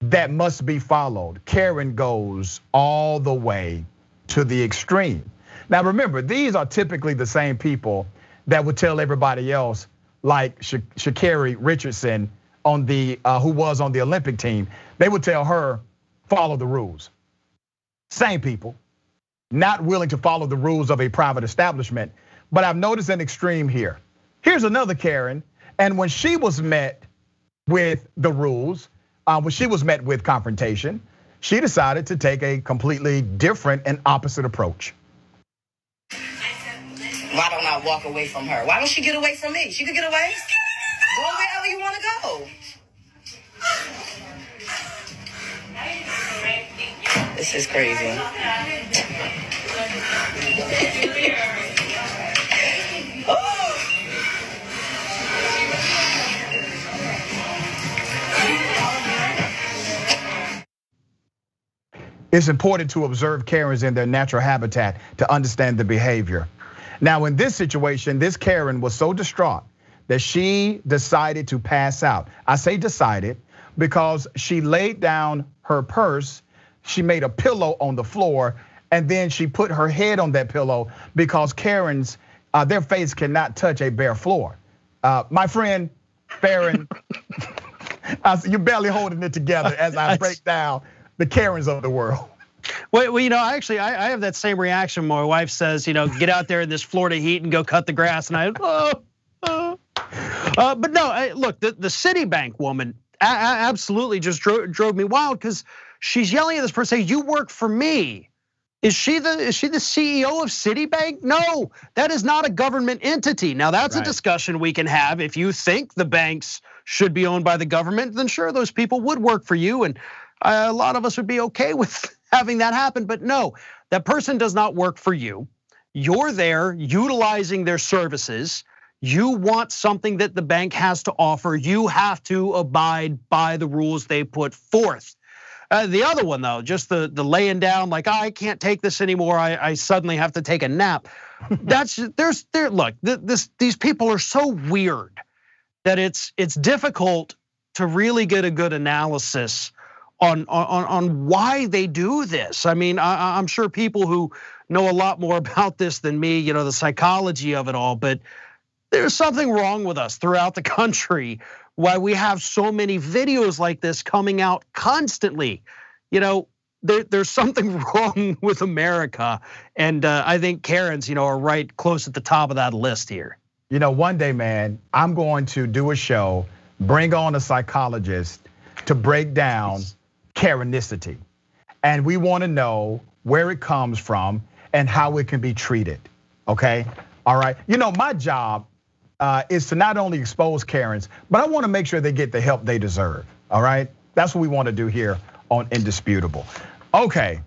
that must be followed, Karen goes all the way to the extreme. Now remember, these are typically the same people that would tell everybody else, like Sha'Carri Richardson on who was on the Olympic team, they would tell her, follow the rules. Same people, not willing to follow the rules of a private establishment. But I've noticed an extreme here. Here's another Karen, and when she was met with the rules, when she was met with confrontation, she decided to take a completely different and opposite approach. Why don't I walk away from her? Why don't she get away from me? She could get away. Go wherever you want to go. This is crazy. It's important to observe Karens in their natural habitat to understand the behavior. Now, in this situation, this Karen was so distraught that she decided to pass out. I say decided because she laid down her purse, she made a pillow on the floor, and then she put her head on that pillow because Karens, their face cannot touch a bare floor. My friend, Farron, you're barely holding it together as I break down the Karens of the world. Well, actually, I have that same reaction. My wife says, get out there in this Florida heat and go cut the grass, and but no, look, the Citibank woman absolutely just drove me wild because she's yelling at this person saying, "You work for me." Is she the CEO of Citibank? No, that is not a government entity. Now that's a discussion we can have. If you think the banks should be owned by the government, then sure, those people would work for you, and a lot of us would be okay with having that happen. But no, that person does not work for you. You're there utilizing their services. You want something that the bank has to offer. You have to abide by the rules they put forth. The other one though, just the laying down like, I can't take this anymore. I suddenly have to take a nap. Look, these people are so weird that it's difficult to really get a good analysis on why they do this. I mean, I'm sure people who know a lot more about this than me, the psychology of it all, but there's something wrong with us throughout the country. Why we have so many videos like this coming out constantly. There's something wrong with America, and I think Karens, are right close at the top of that list here. One day, man, I'm going to do a show, bring on a psychologist to break down Karenicity, and we want to know where it comes from and how it can be treated. Okay, all right. My job is to not only expose Karens, but I want to make sure they get the help they deserve, all right? That's what we want to do here on Indisputable. Okay,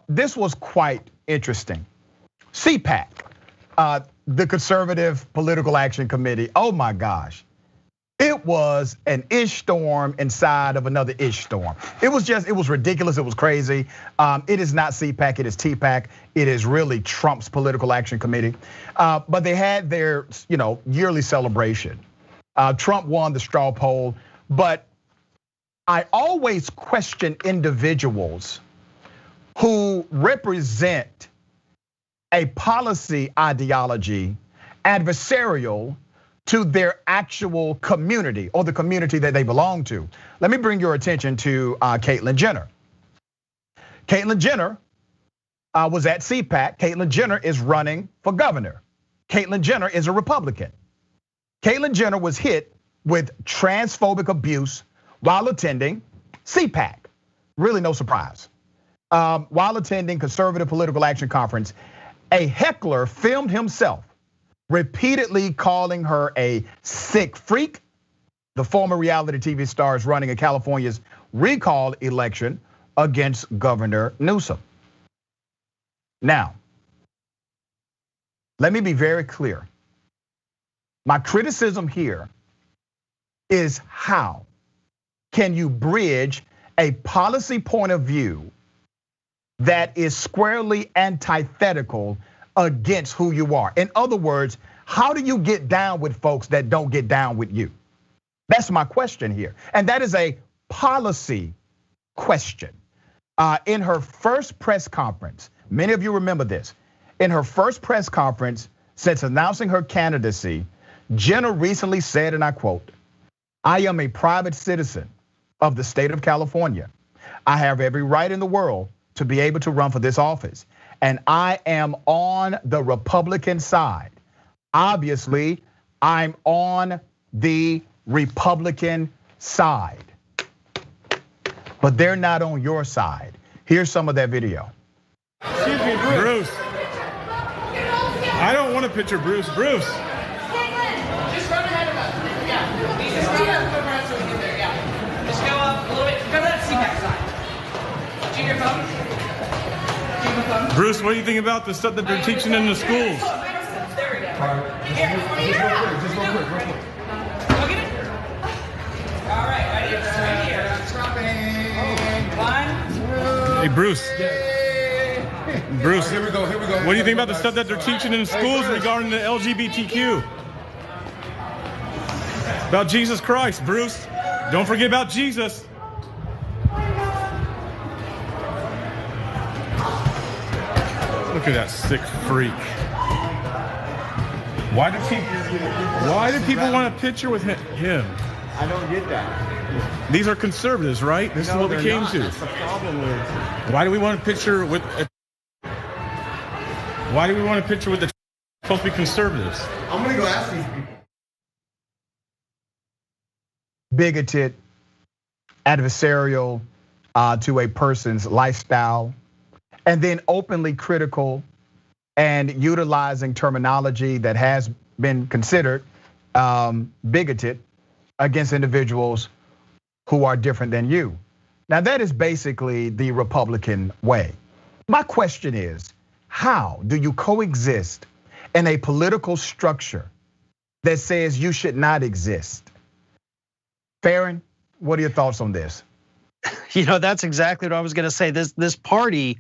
this was quite interesting. CPAC, the Conservative Political Action Committee, oh my gosh. It was an ish storm inside of another ish storm. It was ridiculous, it was crazy. It is not CPAC, it is TPAC. It is really Trump's Political Action Committee. But they had their yearly celebration. Trump won the straw poll, but I always question individuals who represent a policy ideology adversarial to their actual community or the community that they belong to. Let me bring your attention to Caitlyn Jenner. Caitlyn Jenner was at CPAC. Caitlyn Jenner is running for governor. Caitlyn Jenner is a Republican. Caitlyn Jenner was hit with transphobic abuse while attending CPAC. Really no surprise. While attending Conservative Political Action Conference, a heckler filmed himself repeatedly calling her a sick freak. The former reality TV star is running in California's recall election against Governor Newsom. Now, let me be very clear. My criticism here is how can you bridge a policy point of view that is squarely antithetical against who you are? In other words, how do you get down with folks that don't get down with you? That's my question here. And that is a policy question. In her first press conference, many of you remember this. In her first press conference since announcing her candidacy, Jenner recently said, and I quote, "I am a private citizen of the state of California. I have every right in the world to be able to run for this office. And I am on the Republican side. Obviously, I'm on the Republican side. But they're not on your side." Here's some of that video. Excuse me, Bruce. I don't want to picture Bruce. Bruce. Just run ahead of us. Yeah. Just run ahead so we get there. Yeah. Just go up a little bit. Go to that CPAC side. Check your phone. Bruce, what do you think about the stuff that they're teaching in the schools? There we go. Just real quick. Go get it. All right, right here. Dropping. 1, 2. Hey, Bruce. Bruce, here we go. What do you think about the stuff that they're teaching in schools regarding the LGBTQ? About Jesus Christ, Bruce. Don't forget about Jesus. Look at that sick freak. Why do people want a picture with him? I don't get that. These are conservatives, right? This is what we came to. That's the problem with. Why do we want a picture with? Why do we want a picture with the supposed to be conservatives? I'm gonna go ask these people. Bigoted, adversarial to a person's lifestyle, and then openly critical and utilizing terminology that has been considered bigoted against individuals who are different than you. Now that is basically the Republican way. My question is, how do you coexist in a political structure that says you should not exist? Farron, what are your thoughts on this? You know, that's exactly what I was gonna say. This party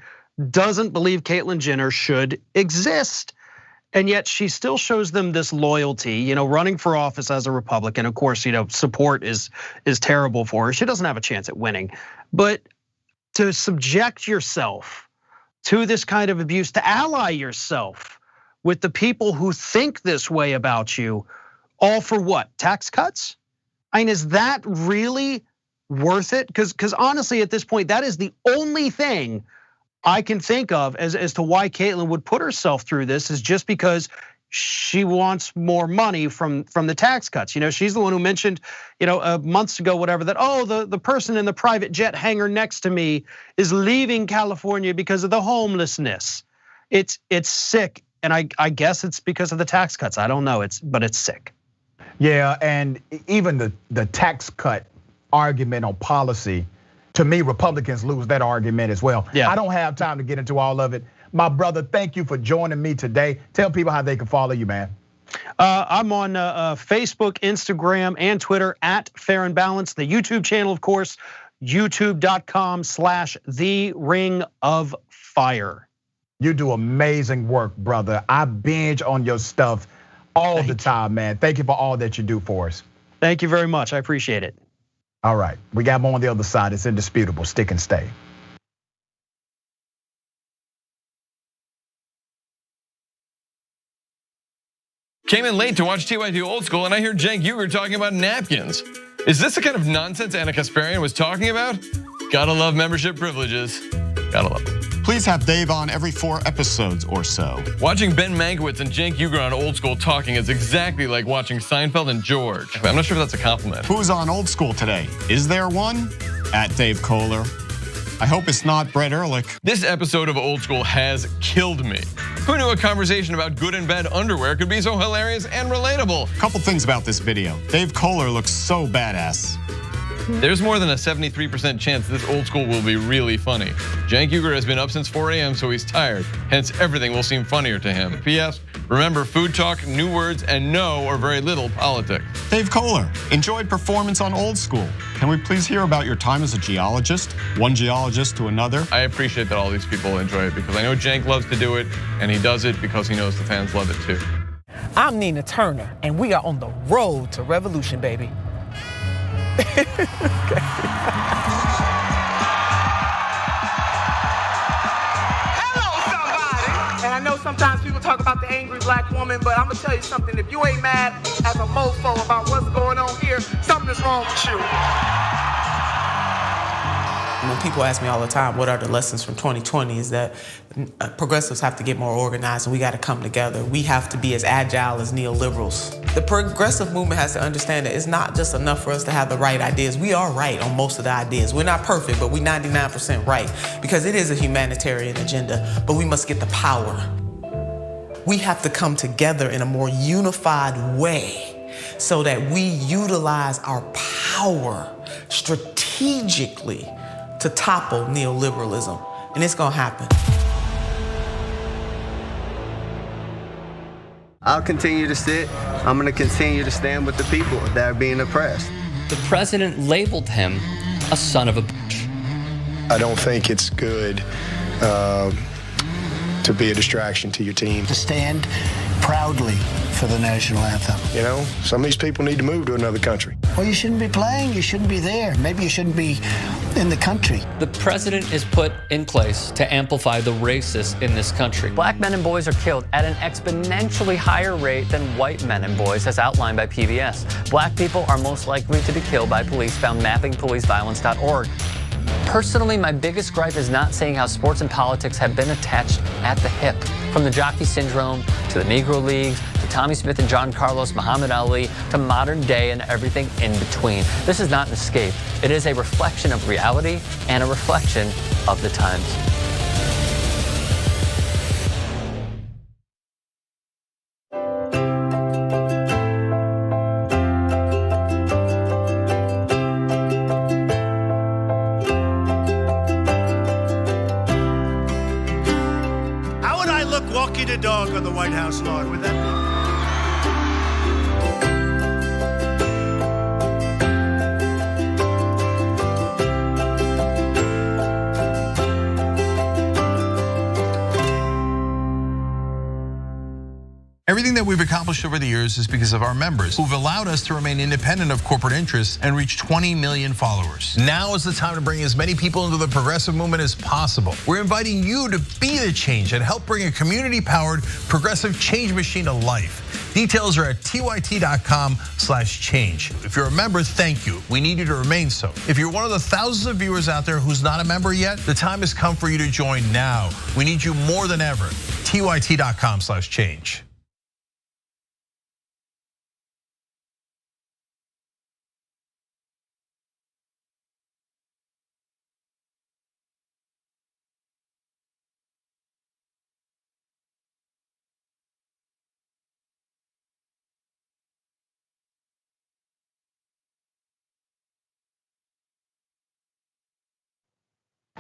doesn't believe Caitlyn Jenner should exist. And yet she still shows them this loyalty, you know, running for office as a Republican. Of course, you know, support is terrible for her. She doesn't have a chance at winning. But to subject yourself to this kind of abuse, to ally yourself with the people who think this way about you, all for what? Tax cuts? I mean, is that really worth it? Because honestly, at this point, that is the only thing I can think of as to why Caitlyn would put herself through this, is just because she wants more money from the tax cuts. You know, she's the one who mentioned, you know, months ago, whatever, that, oh, the person in the private jet hangar next to me is leaving California because of the homelessness. It's sick, and I guess it's because of the tax cuts. I don't know, but it's sick. Yeah, and even the tax cut argument on policy, to me, Republicans lose that argument as well. Yeah. I don't have time to get into all of it. My brother, thank you for joining me today. Tell people how they can follow you, man. I'm on Facebook, Instagram, and Twitter at Fair and Balanced. The YouTube channel, of course, youtube.com/The Ring of Fire. You do amazing work, brother. I binge on your stuff all the time, man. Thank you for all that you do for us. Thank you very much. I appreciate it. All right, we got more on the other side. It's indisputable. Stick and stay. Came in late to watch TYT Old School, and I hear Cenk Uygur talking about napkins. Is this the kind of nonsense Anna Kasparian was talking about? Gotta love membership privileges. Gotta love them. Please have Dave on every 4 episodes or so. Watching Ben Mankiewicz and Cenk Uygur on Old School talking is exactly like watching Seinfeld and George. I'm not sure if that's a compliment. Who's on Old School today? Is there one? At Dave Kohler. I hope it's not Brett Ehrlich. This episode of Old School has killed me. Who knew a conversation about good and bad underwear could be so hilarious and relatable? Couple things about this video. Dave Kohler looks so badass. There's more than a 73% chance this Old School will be really funny. Cenk Uygur has been up since 4 a.m., so he's tired. Hence, everything will seem funnier to him. P.S. Remember, food talk, new words, and no or very little politics. Dave Kohler, enjoyed performance on Old School. Can we please hear about your time as a geologist? One geologist to another? I appreciate that all these people enjoy it because I know Cenk loves to do it, and he does it because he knows the fans love it too. I'm Nina Turner, and we are on the road to revolution, baby. Hello, somebody. And I know sometimes people talk about the angry black woman, but I'm gonna tell you something. If you ain't mad as a mofo about what's going on here, something is wrong with you. You know, people ask me all the time, what are the lessons from 2020? Is that progressives have to get more organized and we got to come together. We have to be as agile as neoliberals. The progressive movement has to understand that it's not just enough for us to have the right ideas. We are right on most of the ideas. We're not perfect, but we're 99% right because it is a humanitarian agenda, but we must get the power. We have to come together in a more unified way so that we utilize our power strategically to topple neoliberalism, and it's gonna happen. I'll continue to sit. I'm gonna continue to stand with the people that are being oppressed. The president labeled him a son of a bitch. I don't think it's good to be a distraction to your team. To stand proudly for the national anthem. You know, some of these people need to move to another country. Well, you shouldn't be playing. You shouldn't be there. Maybe you shouldn't be in the country. The president is put in place to amplify the racists in this country. Black men and boys are killed at an exponentially higher rate than white men and boys, as outlined by PBS. Black people are most likely to be killed by police, found mappingpoliceviolence.org. Personally, my biggest gripe is not saying how sports and politics have been attached at the hip. From the jockey syndrome, to the Negro Leagues, to Tommy Smith and John Carlos, Muhammad Ali, to modern day and everything in between. This is not an escape. It is a reflection of reality and a reflection of the times. Walking a dog on the White House lawn, would that be? Everything that we've accomplished over the years is because of our members who've allowed us to remain independent of corporate interests and reach 20 million followers. Now is the time to bring as many people into the progressive movement as possible. We're inviting you to be the change and help bring a community-powered progressive change machine to life. Details are at tyt.com/change. If you're a member, thank you. We need you to remain so. If you're one of the thousands of viewers out there who's not a member yet, the time has come for you to join now. We need you more than ever. tyt.com/change.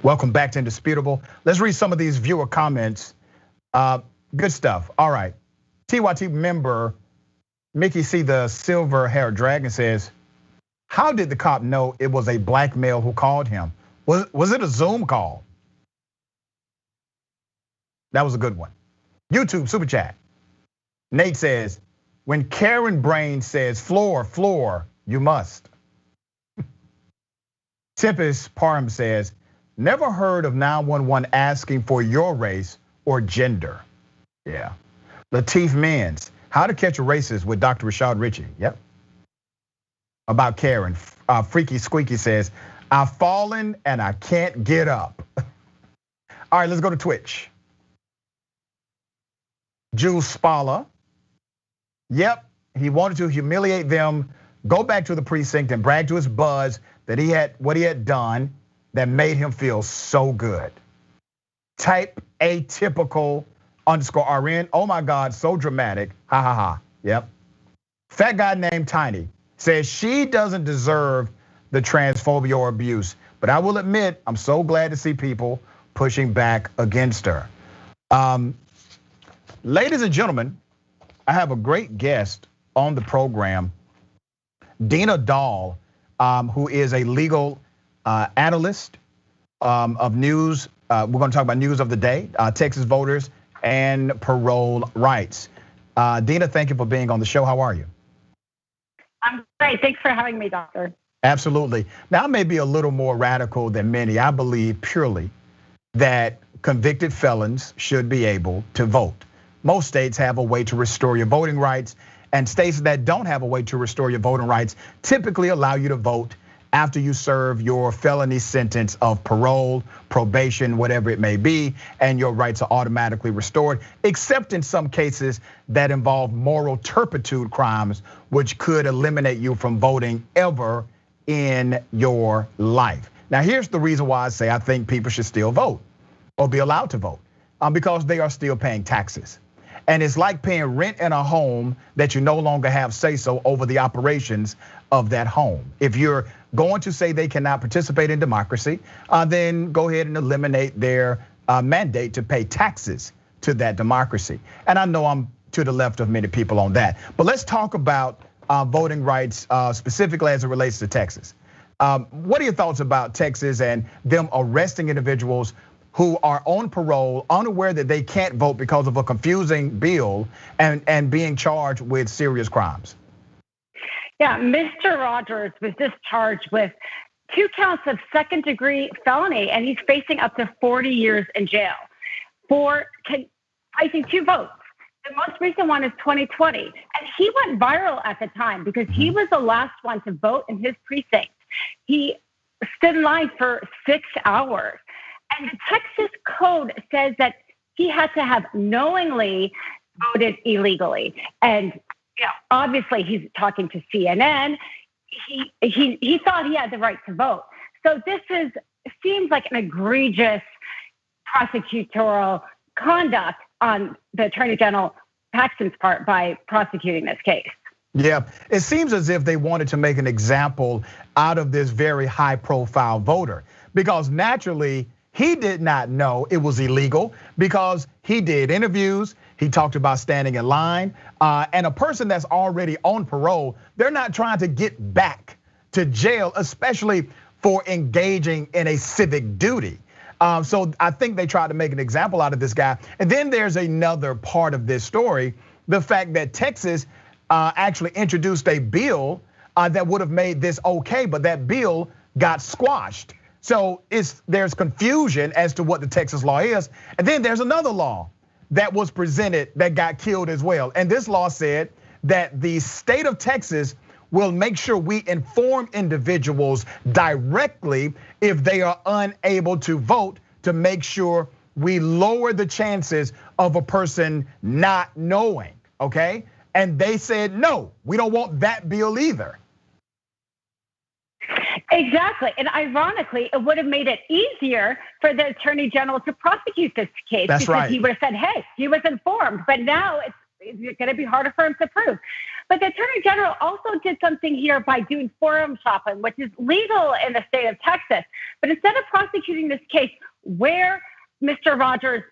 Welcome back to Indisputable. Let's read some of these viewer comments. Good stuff. All right. TYT member Mickey C. the Silver Haired Dragon says, how did the cop know it was a black male who called him? Was it a Zoom call? That was a good one. YouTube super chat. Nate says, when Karen Brain says floor, you must. Tempest Parham says, never heard of 911 asking for your race or gender. Yeah. Lateef Mins, how to catch a racist with Dr. Rashad Ritchie. Yep. About Karen, Freaky Squeaky says, I've fallen and I can't get up. All right, let's go to Twitch. Jules Spala. Yep, he wanted to humiliate them, go back to the precinct and brag to his buzz that he had what he had done that made him feel so good. Type atypical _RN. Oh my God, so dramatic. Ha ha ha. Yep. Fat guy named Tiny says she doesn't deserve the transphobia or abuse, but I will admit I'm so glad to see people pushing back against her. Ladies and gentlemen, I have a great guest on the program, Dina Dahl, who is a legal analyst of news. We're going to talk about news of the day, Texas voters and parole rights. Dina, thank you for being on the show. How are you? I'm great. Thanks for having me, doctor. Absolutely. Now, I may be a little more radical than many. I believe purely that convicted felons should be able to vote. Most states have a way to restore your voting rights, and states that don't have a way to restore your voting rights typically allow you to vote after you serve your felony sentence of parole, probation, whatever it may be, and your rights are automatically restored, except in some cases that involve moral turpitude crimes, which could eliminate you from voting ever in your life. Now, here's the reason why I say I think people should still vote or be allowed to vote, because they are still paying taxes. And it's like paying rent in a home that you no longer have say-so over the operations of that home. If you're going to say they cannot participate in democracy, then go ahead and eliminate their mandate to pay taxes to that democracy. And I know I'm to the left of many people on that. But let's talk about voting rights specifically as it relates to Texas. What are your thoughts about Texas and them arresting individuals who are on parole, unaware that they can't vote because of a confusing bill and being charged with serious crimes? Yeah, Mr. Rogers was just charged with 2 counts of second-degree felony, and he's facing up to 40 years in jail for, I think, 2 votes. The most recent one is 2020, and he went viral at the time because he was the last one to vote in his precinct. He stood in line for 6 hours, and the Texas code says that he had to have knowingly voted illegally. And obviously, he's talking to CNN. He thought he had the right to vote. So this seems like an egregious prosecutorial conduct on the Attorney General Paxton's part by prosecuting this case. Yeah, it seems as if they wanted to make an example out of this very high-profile voter, because naturally he did not know it was illegal because he did interviews. He talked about standing in line, and a person that's already on parole, they're not trying to get back to jail, especially for engaging in a civic duty. So I think they tried to make an example out of this guy. And then there's another part of this story, the fact that Texas actually introduced a bill that would have made this okay, but that bill got squashed. So there's confusion as to what the Texas law is. And then there's another law that was presented that got killed as well. And this law said that the state of Texas will make sure we inform individuals directly if they are unable to vote, to make sure we lower the chances of a person not knowing, okay? And they said, no, we don't want that bill either. Exactly, and ironically, it would have made it easier for the Attorney General to prosecute this case. That's because right. He would have said, hey, he was informed, but now it's going to be harder for him to prove. But the Attorney General also did something here by doing forum shopping, which is legal in the state of Texas. But instead of prosecuting this case where Mr. Rogers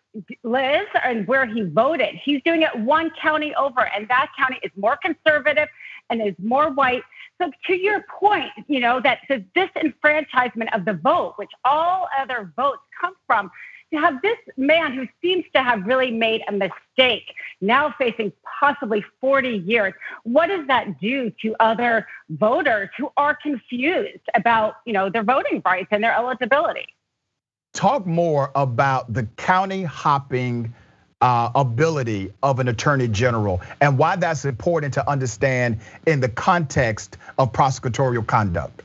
lives and where he voted, he's doing it 1 county over, and that county is more conservative and is more white. So to your point, that the disenfranchisement of the vote, which all other votes come from, to have this man who seems to have really made a mistake now facing possibly 40 years, what does that do to other voters who are confused about, their voting rights and their eligibility? Talk more about the county hopping ability of an attorney general and why that's important to understand in the context of prosecutorial conduct.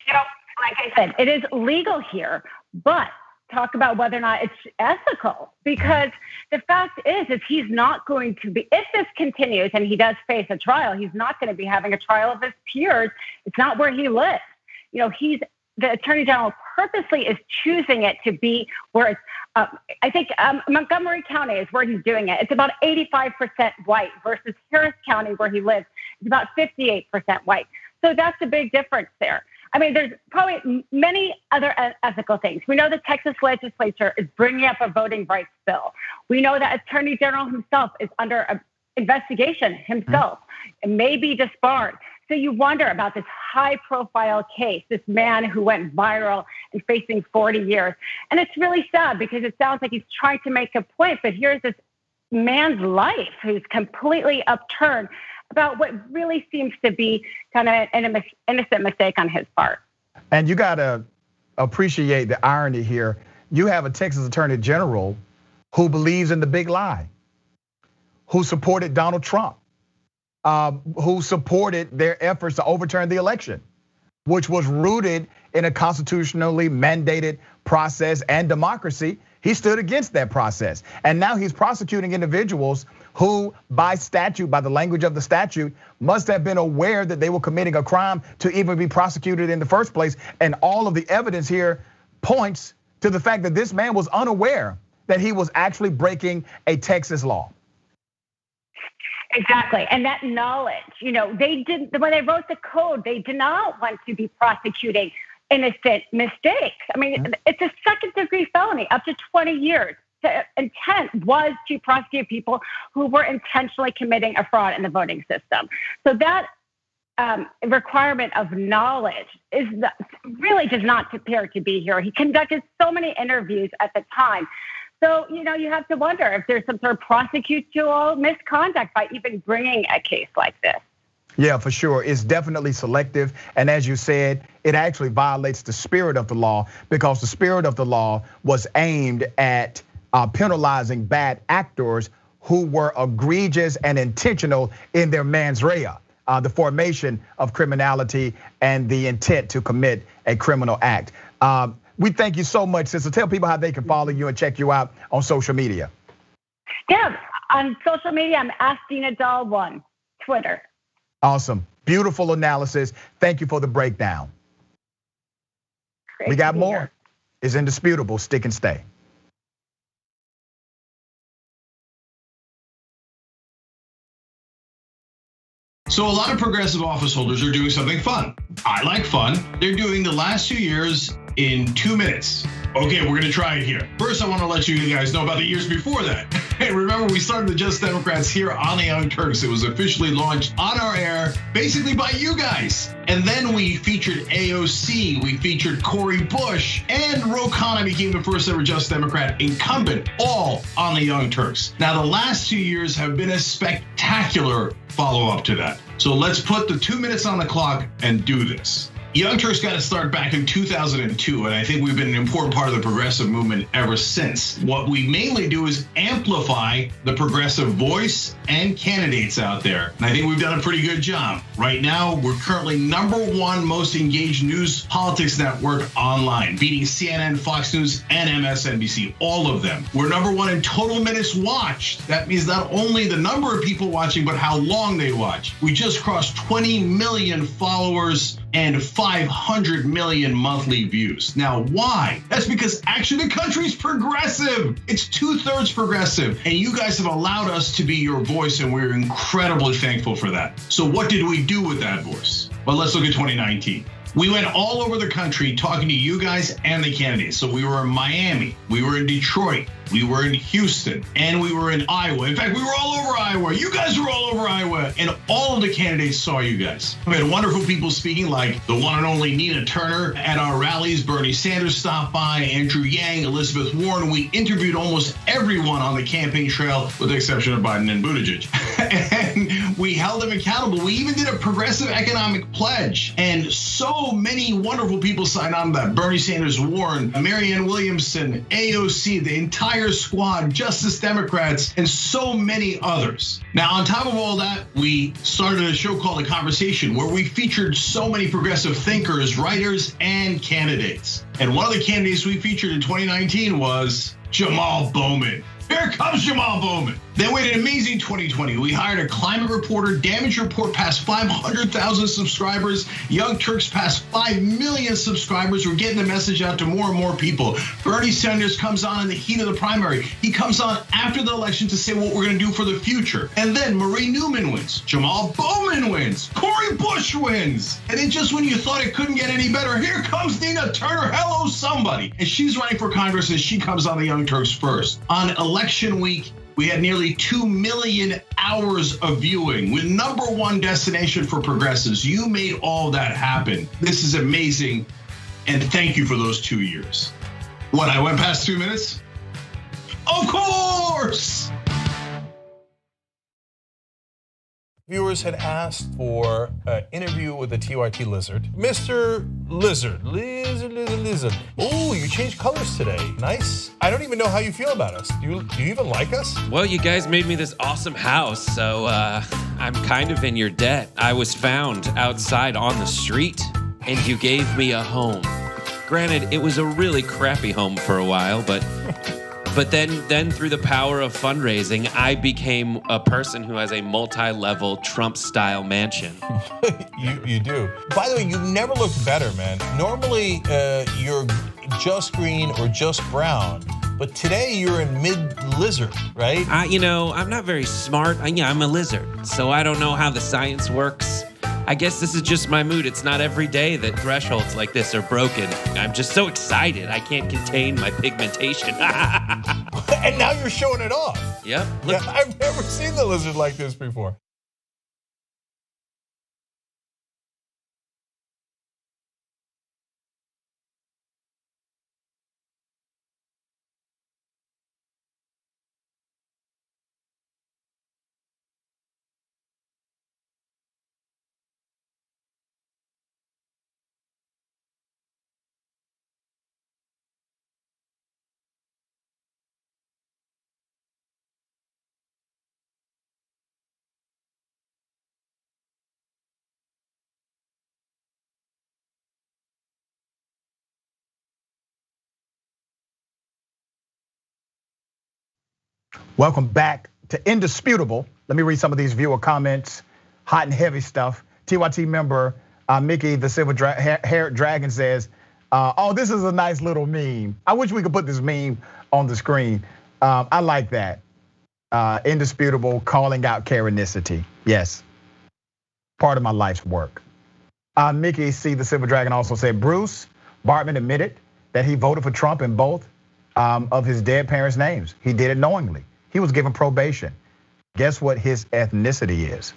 Like I said, it is legal here, but talk about whether or not it's ethical, because the fact is he's not going to be, if this continues and he does face a trial, he's not going to be having a trial of his peers. It's not where he lives. The Attorney General purposely is choosing it to be where it's, I think Montgomery County is where he's doing it. It's about 85% white versus Harris County where he lives. It's about 58% white. So that's a big difference there. I mean, there's probably many other ethical things. We know the Texas legislature is bringing up a voting rights bill. We know that Attorney General himself is under investigation himself. It may be disbarred. So you wonder about this high-profile case, this man who went viral and facing 40 years. And it's really sad because it sounds like he's trying to make a point, but here's this man's life who's completely upturned about what really seems to be kind of an innocent mistake on his part. And you gotta appreciate the irony here. You have a Texas Attorney General who believes in the big lie, who supported Donald Trump, who supported their efforts to overturn the election, which was rooted in a constitutionally mandated process and democracy. He stood against that process. And now he's prosecuting individuals who, by statute, by the language of the statute, must have been aware that they were committing a crime to even be prosecuted in the first place. And all of the evidence here points to the fact that this man was unaware that he was actually breaking a Texas law. Exactly, and that knowledge, they didn't, when they wrote the code, they did not want to be prosecuting innocent mistakes. I mean, it's a second-degree felony, up to 20 years. The intent was to prosecute people who were intentionally committing a fraud in the voting system. So that requirement of knowledge really does not appear to be here. He conducted so many interviews at the time. So, you have to wonder if there's some sort of prosecutorial misconduct by even bringing a case like this. Yeah, for sure. It's definitely selective. And as you said, it actually violates the spirit of the law, because the spirit of the law was aimed at penalizing bad actors who were egregious and intentional in their mens rea, the formation of criminality and the intent to commit a criminal act. We thank you so much, sister. Tell people how they can follow you and check you out on social media. Yeah, on social media, I'm AskDinaDoll1, Twitter. Awesome, beautiful analysis. Thank you for the breakdown. Great we got more. Here. It's indisputable. Stick and stay. So a lot of progressive office holders are doing something fun. I like fun. They're doing the last 2 years in 2 minutes. Okay, we're gonna try it here. First, I wanna let you guys know about the years before that. Hey, remember we started the Just Democrats here on the Young Turks. It was officially launched on our air, basically by you guys. And then we featured AOC, we featured Cori Bush, and Ro Khanna became the first ever Just Democrat incumbent, all on the Young Turks. Now, the last 2 years have been a spectacular follow-up to that. So let's put the 2 minutes on the clock and do this. Young Turks got to start back in 2002, and I think we've been an important part of the progressive movement ever since. What we mainly do is amplify the progressive voice and candidates out there, and I think we've done a pretty good job. Right now, we're currently #1 most engaged news politics network online, beating CNN, Fox News, and MSNBC, all of them. We're #1 in total minutes watched. That means not only the number of people watching, but how long they watch. We just crossed 20 million followers and 500 million monthly views. Now, why? That's because actually the country's progressive. It's 2/3 progressive. And you guys have allowed us to be your voice, and we're incredibly thankful for that. So what did we do with that voice? Well, let's look at 2019. We went all over the country talking to you guys and the candidates. So we were in Miami, we were in Detroit, we were in Houston, and we were in Iowa. In fact, we were all over Iowa. You guys were all over Iowa, and all of the candidates saw you guys. We had wonderful people speaking, like the one and only Nina Turner at our rallies. Bernie Sanders stopped by, Andrew Yang, Elizabeth Warren. We interviewed almost everyone on the campaign trail, with the exception of Biden and Buttigieg. And we held them accountable. We even did a progressive economic pledge, and so many wonderful people signed on to that. Bernie Sanders, Warren, Marianne Williamson, AOC, the entire squad, Justice Democrats, and so many others. Now, on top of all that, we started a show called The Conversation, where we featured so many progressive thinkers, writers, and candidates. And one of the candidates we featured in 2019 was Jamal Bowman. Here comes Jamal Bowman. Then we had an amazing 2020. We hired a climate reporter. Damage Report passed 500,000 subscribers. Young Turks passed 5 million subscribers. We're getting the message out to more and more people. Bernie Sanders comes on in the heat of the primary. He comes on after the election to say what we're gonna do for the future. And then Marie Newman wins. Jamal Bowman wins. Cori Bush wins. And then just when you thought it couldn't get any better, here comes Nina Turner. Hello, somebody. And she's running for Congress, and she comes on the Young Turks first. On election week, we had nearly 2 million hours of viewing. We're #1 destination for progressives. You made all that happen. This is amazing, and thank you for those 2 years. What, I went past 2 minutes? Of course! Viewers had asked for an interview with the TYT Lizard. Mr. Lizard. Oh, you changed colors today. Nice. I don't even know how you feel about us. Do you even like us? Well, you guys made me this awesome house, so I'm kind of in your debt. I was found outside on the street, and you gave me a home. Granted, it was a really crappy home for a while, but then through the power of fundraising, I became a person who has a multi-level Trump-style mansion. You do. By the way, you never looked better, man. Normally, you're just green or just brown, but today you're in mid-lizard, right? I'm not very smart. I'm a lizard, so I don't know how the science works. I guess this is just my mood. It's not every day that thresholds like this are broken. I'm just so excited. I can't contain my pigmentation. And now you're showing it off. Yep. Yeah, I've never seen the lizard like this before. Welcome back to Indisputable. Let me read some of these viewer comments, hot and heavy stuff. TYT member Mickey the Silver Haired Dragon says, oh, this is a nice little meme. I wish we could put this meme on the screen. I like that. Indisputable, calling out Karenicity. Yes, part of my life's work. Mickey C. the Silver Dragon also said, Bruce Bartman admitted that he voted for Trump in both of his dead parents' names. He did it knowingly. He was given probation. Guess what his ethnicity is?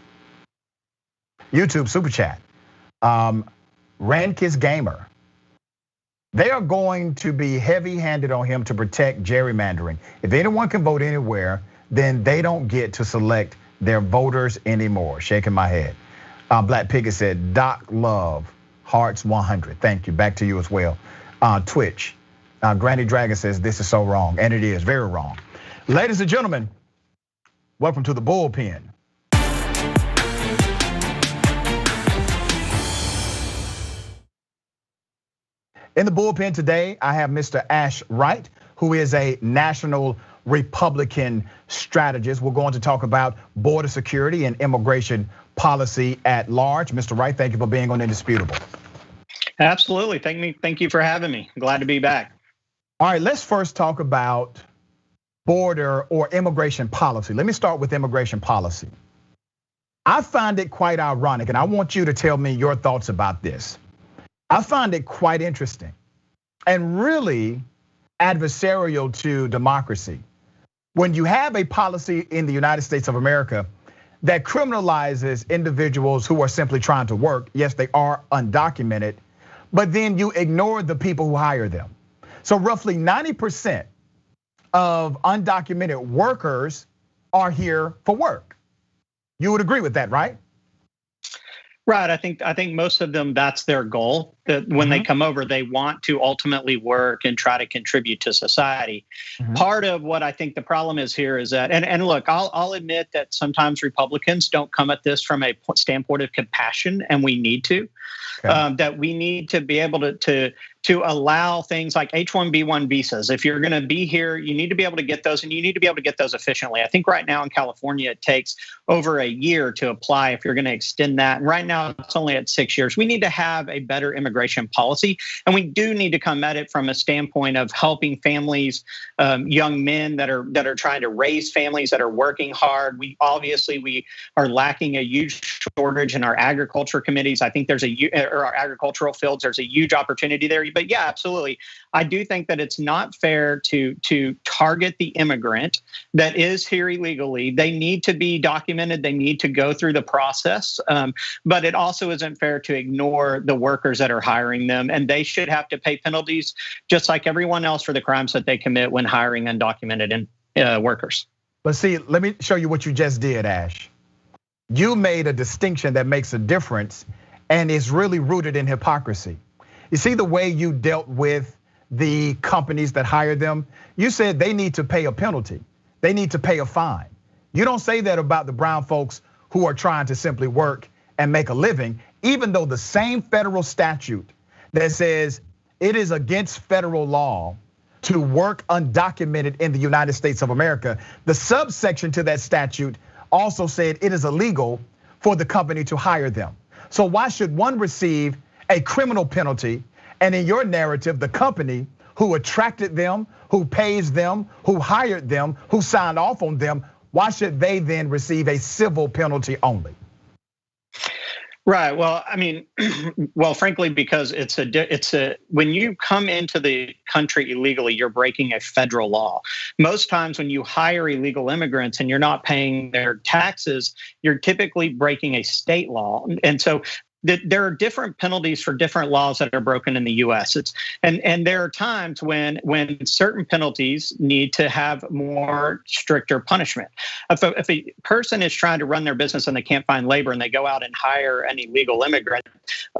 YouTube super chat. Rankis Gamer. They are going to be heavy-handed on him to protect gerrymandering. If anyone can vote anywhere, then they don't get to select their voters anymore. Shaking my head. Black Piggy said, Doc Love, hearts 100. Thank you. Back to you as well. Twitch. Granny Dragon says this is so wrong, and it is very wrong. Ladies and gentlemen, welcome to the bullpen. In the bullpen today, I have Mr. Ash Wright, who is a national Republican strategist. We're going to talk about border security and immigration policy at large. Mr. Wright, thank you for being on Indisputable. Absolutely. Thank you for having me. Glad to be back. All right, let's first talk about border or immigration policy. Let me start with immigration policy. I find it quite ironic, and I want you to tell me your thoughts about this. I find it quite interesting and really adversarial to democracy when you have a policy in the United States of America that criminalizes individuals who are simply trying to work. Yes, they are undocumented, but then you ignore the people who hire them. So roughly 90% of undocumented workers are here for work. You would agree with that, right? Right. I think most of them, that's their goal. That when they come over, they want to ultimately work and try to contribute to society. Part of what I think the problem is here is that, and look, I'll admit that sometimes Republicans don't come at this from a standpoint of compassion, and we need to. That we need to be able to allow things like H-1B1 visas. If you're going to be here, you need to be able to get those, and you need to be able to get those efficiently. I think right now in California, it takes over a year to apply if you're going to extend that. And right now, it's only at 6 years. We need to have a better immigration policy, and we do need to come at it from a standpoint of helping families, young men that are trying to raise families, that are working hard. We are lacking a huge shortage in our agriculture committees. I think or our agricultural fields, there's a huge opportunity there. But yeah, absolutely. I do think that it's not fair to target the immigrant that is here illegally. They need to be documented. They need to go through the process. But it also isn't fair to ignore the workers that are hiring them. And they should have to pay penalties just like everyone else for the crimes that they commit when hiring undocumented workers. But see, let me show you what you just did, Ash. You made a distinction that makes a difference and is really rooted in hypocrisy. You see the way you dealt with the companies that hire them? You said they need to pay a penalty. They need to pay a fine. You don't say that about the brown folks who are trying to simply work and make a living, even though the same federal statute that says it is against federal law to work undocumented in the United States of America, the subsection to that statute also said it is illegal for the company to hire them. So why should one receive a criminal penalty, and in your narrative, the company who attracted them, who pays them, who hired them, who signed off on them, why should they then receive a civil penalty only? Right. Well, I mean, frankly, because when you come into the country illegally, you're breaking a federal law. Most times when you hire illegal immigrants and you're not paying their taxes, you're typically breaking a state law. And so there are different penalties for different laws that are broken in the US. And there are times when certain penalties need to have more stricter punishment. If a person is trying to run their business and they can't find labor and they go out and hire an illegal immigrant,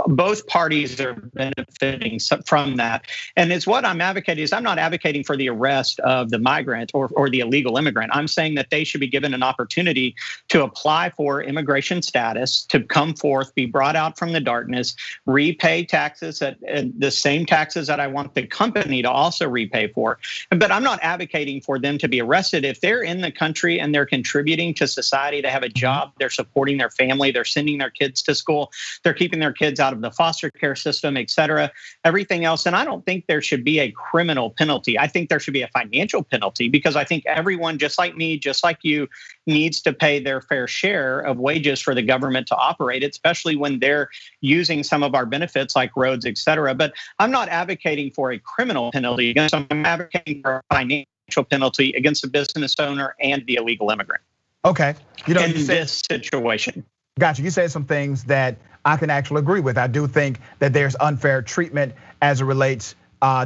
both parties are benefiting from that. And it's what I'm advocating is I'm not advocating for the arrest of the migrant or the illegal immigrant. I'm saying that they should be given an opportunity to apply for immigration status, to come forth, be brought out out from the darkness, repay taxes at the same taxes that I want the company to also repay for. But I'm not advocating for them to be arrested. If they're in the country and they're contributing to society, they have a job, they're supporting their family, they're sending their kids to school, they're keeping their kids out of the foster care system, et cetera, everything else. And I don't think there should be a criminal penalty. I think there should be a financial penalty, because I think everyone, just like me, just like you, needs to pay their fair share of wages for the government to operate, especially when they're using some of our benefits like roads, et cetera. But I'm not advocating for a criminal penalty against them. I'm advocating for a financial penalty against the business owner and the illegal immigrant. Okay. In this situation. Gotcha. You said some things that I can actually agree with. I do think that there's unfair treatment as it relates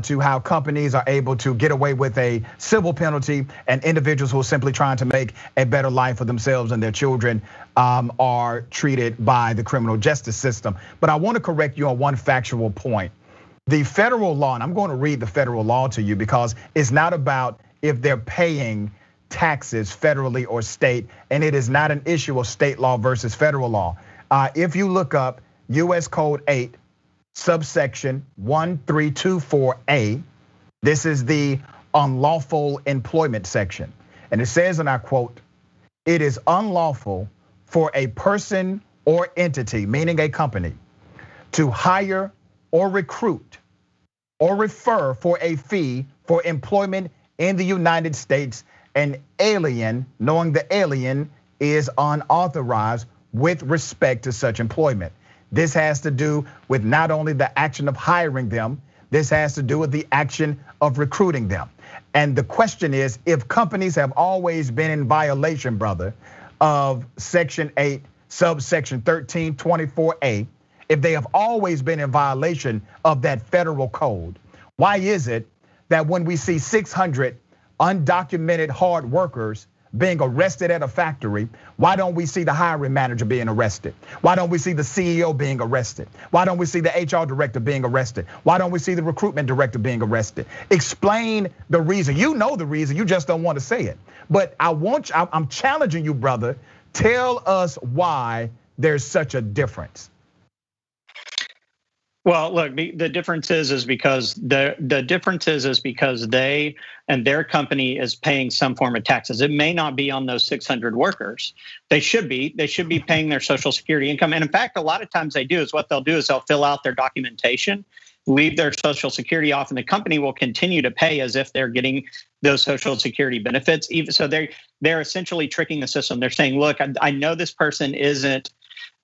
to how companies are able to get away with a civil penalty, and individuals who are simply trying to make a better life for themselves and their children are treated by the criminal justice system. But I want to correct you on one factual point. The federal law, and I'm going to read the federal law to you because it's not about if they're paying taxes federally or state, and it is not an issue of state law versus federal law. If you look up US Code 8, subsection 1324A, this is the unlawful employment section. And it says, and I quote, "It is unlawful for a person or entity, meaning a company, to hire or recruit or refer for a fee for employment in the United States an alien, knowing the alien is unauthorized with respect to such employment." This has to do with not only the action of hiring them, this has to do with the action of recruiting them. And the question is, if companies have always been in violation, brother, of Section 8, subsection 1324A, if they have always been in violation of that federal code, why is it that when we see 600 undocumented hard workers being arrested at a factory, why don't we see the hiring manager being arrested? Why don't we see the CEO being arrested? Why don't we see the HR director being arrested? Why don't we see the recruitment director being arrested? Explain the reason. You know the reason, you just don't want to say it. But I'm challenging you, brother. Tell us why there's such a difference. Well, look, the difference is because they and their company is paying some form of taxes. It may not be on those 600 workers. They should be paying their Social Security income. And in fact, a lot of times what they'll do is they'll fill out their documentation, leave their Social Security off, and the company will continue to pay as if they're getting those Social Security benefits. Even so, they're essentially tricking the system. They're saying, look, I know this person isn't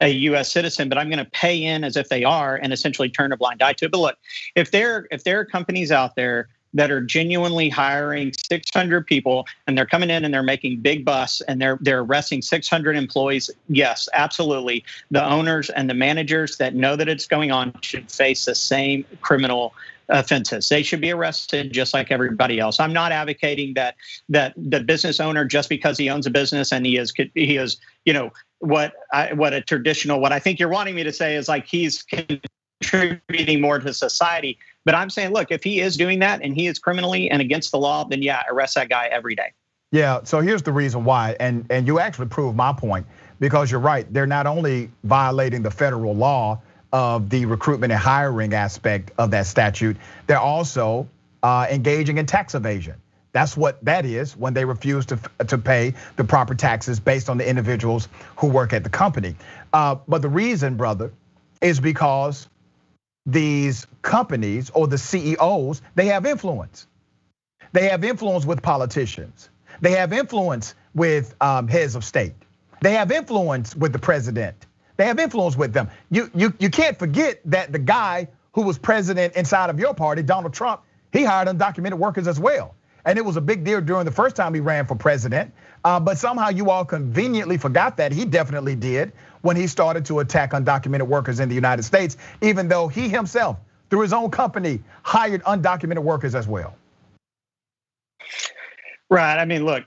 a US citizen, but I'm going to pay in as if they are, and essentially turn a blind eye to it. But look, if there are companies out there that are genuinely hiring 600 people and they're coming in and they're making big bucks and they're arresting 600 employees, yes, absolutely. The owners and the managers that know that it's going on should face the same criminal offenses. They should be arrested just like everybody else. I'm not advocating that the business owner, just because he owns a business and he is, what I think you're wanting me to say is like he's contributing more to society. But I'm saying, look, if he is doing that and he is criminally and against the law, then yeah, arrest that guy every day. Yeah, so here's the reason why, and you actually proved my point, because you're right. They're not only violating the federal law of the recruitment and hiring aspect of that statute, they're also engaging in tax evasion. That's what that is when they refuse to pay the proper taxes based on the individuals who work at the company. But the reason, brother, is because these companies or the CEOs, they have influence. They have influence with politicians. They have influence with heads of state. They have influence with the president. They have influence with them. You can't forget that the guy who was president inside of your party, Donald Trump, he hired undocumented workers as well. And it was a big deal during the first time he ran for president. But somehow you all conveniently forgot that he definitely did when he started to attack undocumented workers in the United States, even though he himself, through his own company, hired undocumented workers as well. Right. I mean, look,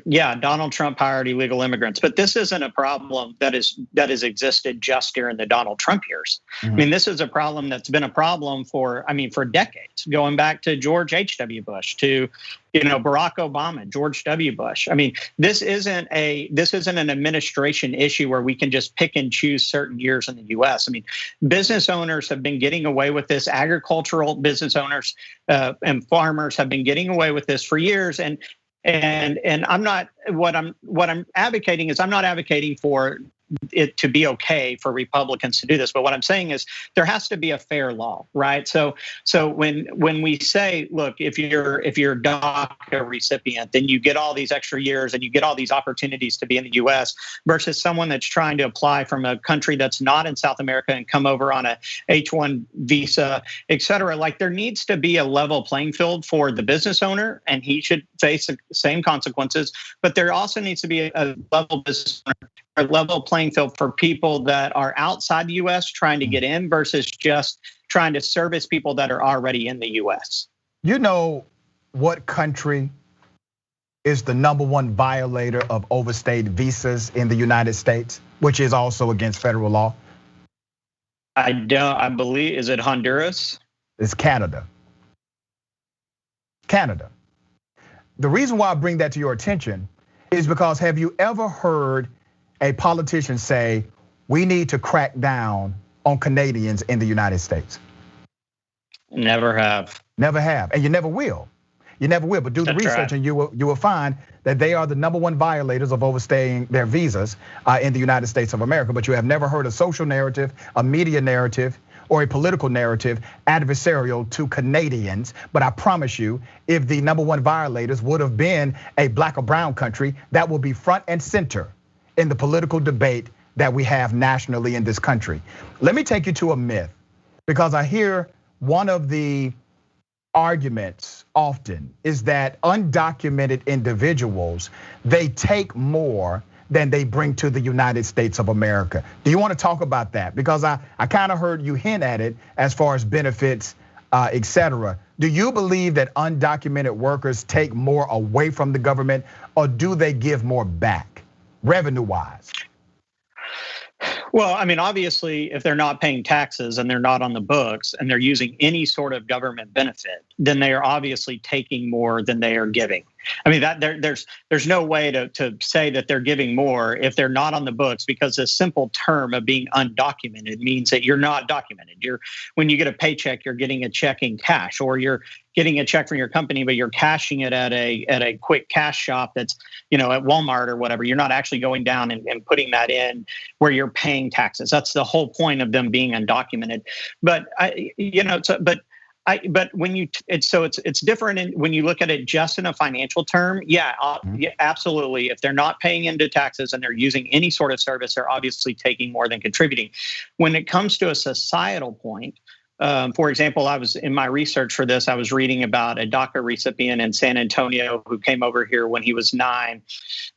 yeah, Donald Trump hired illegal immigrants, but this isn't a problem that has existed just during the Donald Trump years. Mm-hmm. I mean, this is a problem that's been a problem for decades, going back to George H.W. Bush, to Barack Obama, George W. Bush. I mean, this isn't an administration issue where we can just pick and choose certain years in the U.S. I mean, business owners have been getting away with this. Agricultural business owners and farmers have been getting away with this for years. And I'm not what I'm advocating is I'm not advocating for it to be okay for Republicans to do this, but what I'm saying is there has to be a fair law, right? So when we say, look, if you're a DACA recipient, then you get all these extra years and you get all these opportunities to be in the U.S. versus someone that's trying to apply from a country that's not in South America and come over on a H-1 visa, et cetera. Like there needs to be a level playing field for the business owner, and he should face the same consequences. But there also needs to be a level business owner, a level playing field for people that are outside the U.S. trying to get in versus just trying to service people that are already in the U.S. You know what country is the #1 violator of overstayed visas in the United States, which is also against federal law? I believe, is it Honduras? It's Canada. Canada. The reason why I bring that to your attention is because have you ever heard a politician say, we need to crack down on Canadians in the United States? Never have. Never have, and you never will. You never will, but do the research and you will find that they are the #1 violators of overstaying their visas in the United States of America. But you have never heard a social narrative, a media narrative, or a political narrative adversarial to Canadians. But I promise you, if the #1 violators would have been a black or brown country, that will be front and center in the political debate that we have nationally in this country. Let me take you to a myth, because I hear one of the arguments often is that undocumented individuals, they take more than they bring to the United States of America. Do you want to talk about that? Because I kind of heard you hint at it as far as benefits, et cetera. Do you believe that undocumented workers take more away from the government, or do they give more back, revenue-wise? Well, I mean, obviously, if they're not paying taxes and they're not on the books and they're using any sort of government benefit, then they are obviously taking more than they are giving. I mean, that there's no way to say that they're giving more if they're not on the books, because the simple term of being undocumented means that you're not documented. When you get a paycheck, you're getting a check in cash, or you're getting a check from your company, but you're cashing it at a quick cash shop that's, at Walmart or whatever. You're not actually going down and putting that in where you're paying taxes. That's the whole point of them being undocumented. But But when it's different when you look at it just in a financial term. Yeah, absolutely. If they're not paying into taxes and they're using any sort of service, they're obviously taking more than contributing. When it comes to a societal point, for example, I was in my research for this, I was reading about a DACA recipient in San Antonio who came over here when he was 9.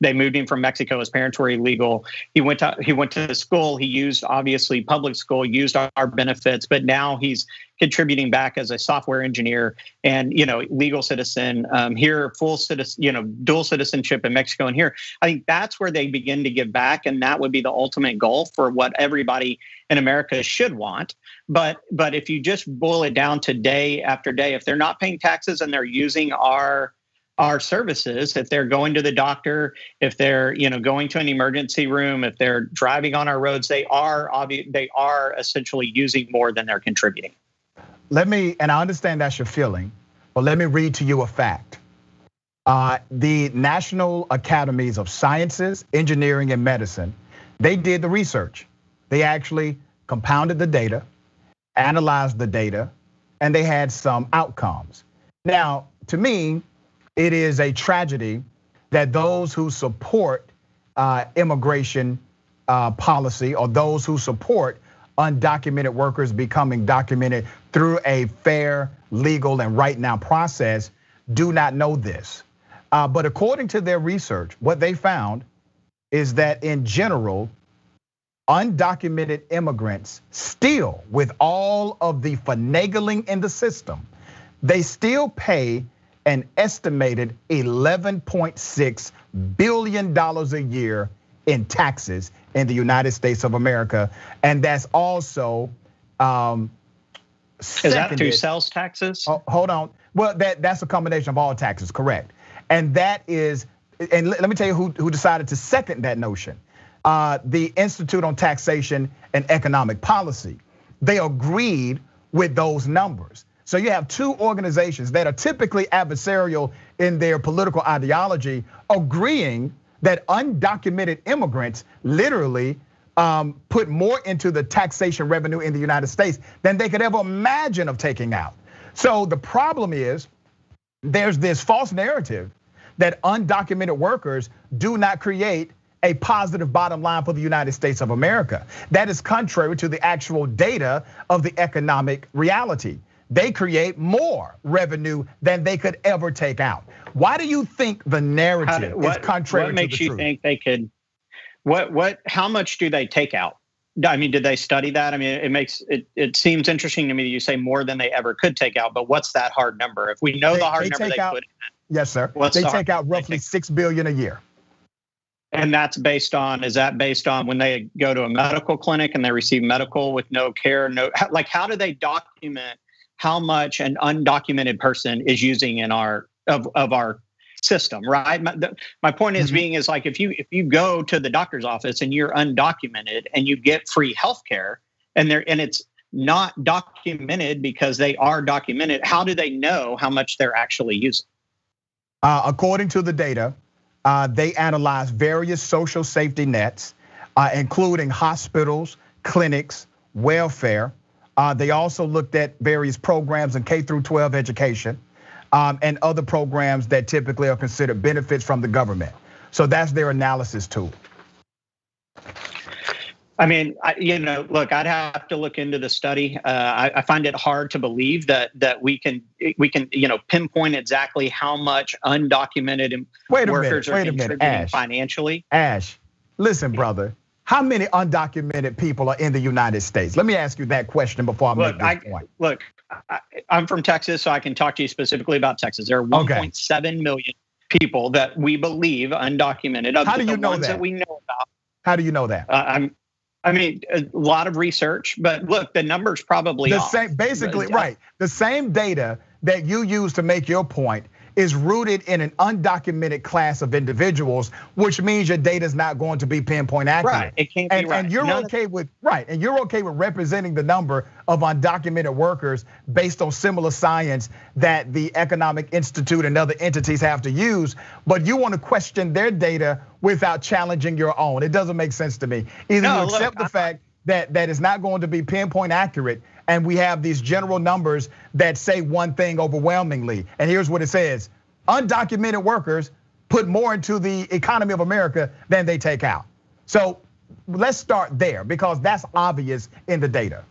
They moved him from Mexico. His parents were illegal. He went to the school. He used, obviously, public school, used our benefits, but now he's contributing back as a software engineer and, legal citizen here, full citizen, dual citizenship in Mexico and here. I think that's where they begin to give back. And that would be the ultimate goal for what everybody in America should want. But if you just boil it down to day after day, if they're not paying taxes and they're using our services, if they're going to the doctor, if they're going to an emergency room, if they're driving on our roads, they are essentially using more than they're contributing. And I understand that's your feeling, but let me read to you a fact. The National Academies of Sciences, Engineering, and Medicine, they did the research. They actually compounded the data, analyzed the data, and they had some outcomes. Now, to me, it is a tragedy that those who support immigration policy, or those who support undocumented workers becoming documented through a fair, legal, and right now process, do not know this. But according to their research, what they found is that in general, undocumented immigrants still, with all of the finagling in the system, they still pay an estimated $11.6 billion a year in taxes in the United States of America. And that's also is that through sales taxes? Hold on. Well, that's a combination of all taxes, correct? And that is, and let me tell you who decided to second that notion. The Institute on Taxation and Economic Policy. They agreed with those numbers. So you have two organizations that are typically adversarial in their political ideology agreeing that undocumented immigrants literally put more into the taxation revenue in the United States than they could ever imagine of taking out. So the problem is there's this false narrative that undocumented workers do not create a positive bottom line for the United States of America. That is contrary to the actual data of the economic reality. They create more revenue than they could ever take out. Why do you think the narrative is contrary to the truth? What makes you think they could, how much do they take out? I mean, did they study that? I mean, it seems interesting to me that you say more than they ever could take out, but what's that hard number? If we know the hard number they put in. Yes, sir. They take out roughly $6 billion a year. And that's based on, is that based on when they go to a medical clinic and they receive medical with no care, like how do they document how much an undocumented person is using in our system, right? My point is being is like if you go to the doctor's office and you're undocumented and you get free health care and it's not documented because they are documented, how do they know how much they're actually using? According to the data, they analyzed various social safety nets, including hospitals, clinics, welfare. They also looked at various programs in K through 12 education and other programs that typically are considered benefits from the government. So that's their analysis tool. I mean, look, I'd have to look into the study. I find it hard to believe that we can pinpoint exactly how much undocumented workers are contributing financially. Ash, listen, brother. How many undocumented people are in the United States? Let me ask you that question before I make this point. Look, I'm from Texas, so I can talk to you specifically about Texas. There are 1.7 million people that we believe undocumented. How do you know that? That we know about. How do you know that? I mean, a lot of research, but look, the number's probably off. Basically, right. The same data that you use to make your point is rooted in an undocumented class of individuals, which means your data is not going to be pinpoint accurate. Right, it can't be right. And you're okay with and you're okay with representing the number of undocumented workers based on similar science that the Economic Institute and other entities have to use, but you want to question their data without challenging your own. It doesn't make sense to me. Either you accept the fact that it's not going to be pinpoint accurate, and we have these general numbers that say one thing overwhelmingly. And here's what it says: undocumented workers put more into the economy of America than they take out. So let's start there because that's obvious in the data.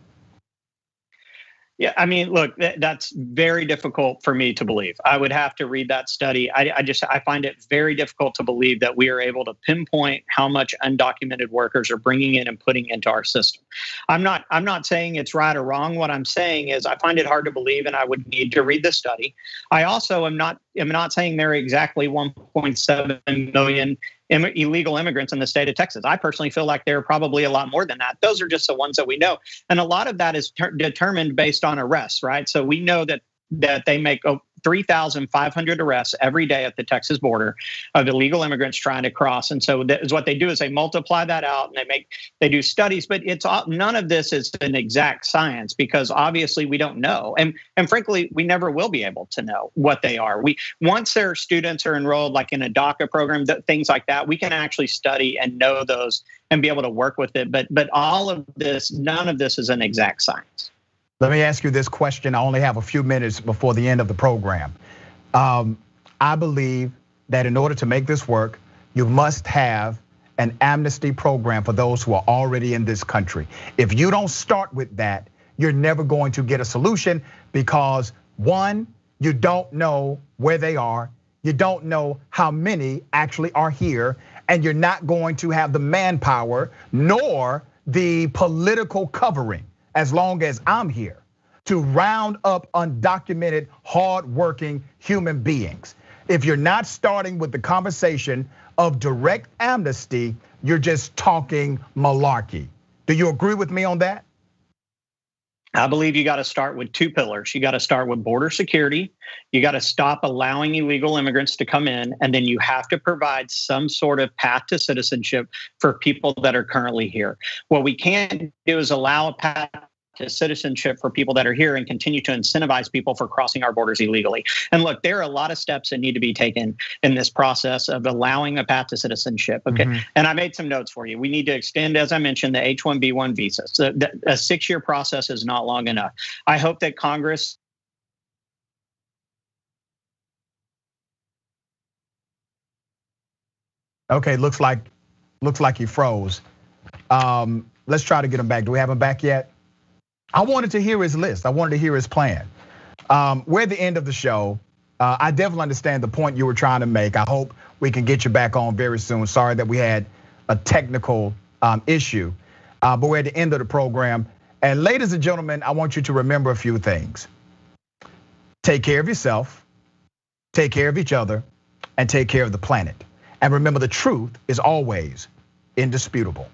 Yeah, I mean, look, that's very difficult for me to believe. I would have to read that study. I find it very difficult to believe that we are able to pinpoint how much undocumented workers are bringing in and putting into our system. I'm not saying it's right or wrong. What I'm saying is I find it hard to believe, and I would need to read the study. I also am not saying there are exactly 1.7 million illegal immigrants in the state of Texas. I personally feel like there are probably a lot more than that. Those are just the ones that we know. And a lot of that is determined based on arrests, right? So we know that they make 3,500 arrests every day at the Texas border of illegal immigrants trying to cross. And so that is what they do is they multiply that out and they do studies, but none of this is an exact science because obviously we don't know. And frankly, we never will be able to know what they are. Once their students are enrolled like in a DACA program, things like that, we can actually study and know those and be able to work with it. But all of this, none of this is an exact science. Let me ask you this question. I only have a few minutes before the end of the program. I believe that in order to make this work, you must have an amnesty program for those who are already in this country. If you don't start with that, you're never going to get a solution because one, you don't know where they are. You don't know how many actually are here, and you're not going to have the manpower nor the political covering as long as I'm here to round up undocumented, hardworking human beings. If you're not starting with the conversation of direct amnesty, you're just talking malarkey. Do you agree with me on that? I believe you got to start with two pillars. You got to start with border security. You got to stop allowing illegal immigrants to come in. And then you have to provide some sort of path to citizenship for people that are currently here. What we can't do is allow a path to citizenship for people that are here and continue to incentivize people for crossing our borders illegally. And look, there are a lot of steps that need to be taken in this process of allowing a path to citizenship. Okay. And I made some notes for you. We need to extend, as I mentioned, the H-1B1 visa. So a 6-year process is not long enough. I hope that Congress Okay, looks like he froze. Let's try to get him back. Do we have him back yet? I wanted to hear his list. I wanted to hear his plan. We're at the end of the show. I definitely understand the point you were trying to make. I hope we can get you back on very soon. Sorry that we had a technical issue, but we're at the end of the program. And ladies and gentlemen, I want you to remember a few things. Take care of yourself, take care of each other, and take care of the planet. And remember, the truth is always indisputable.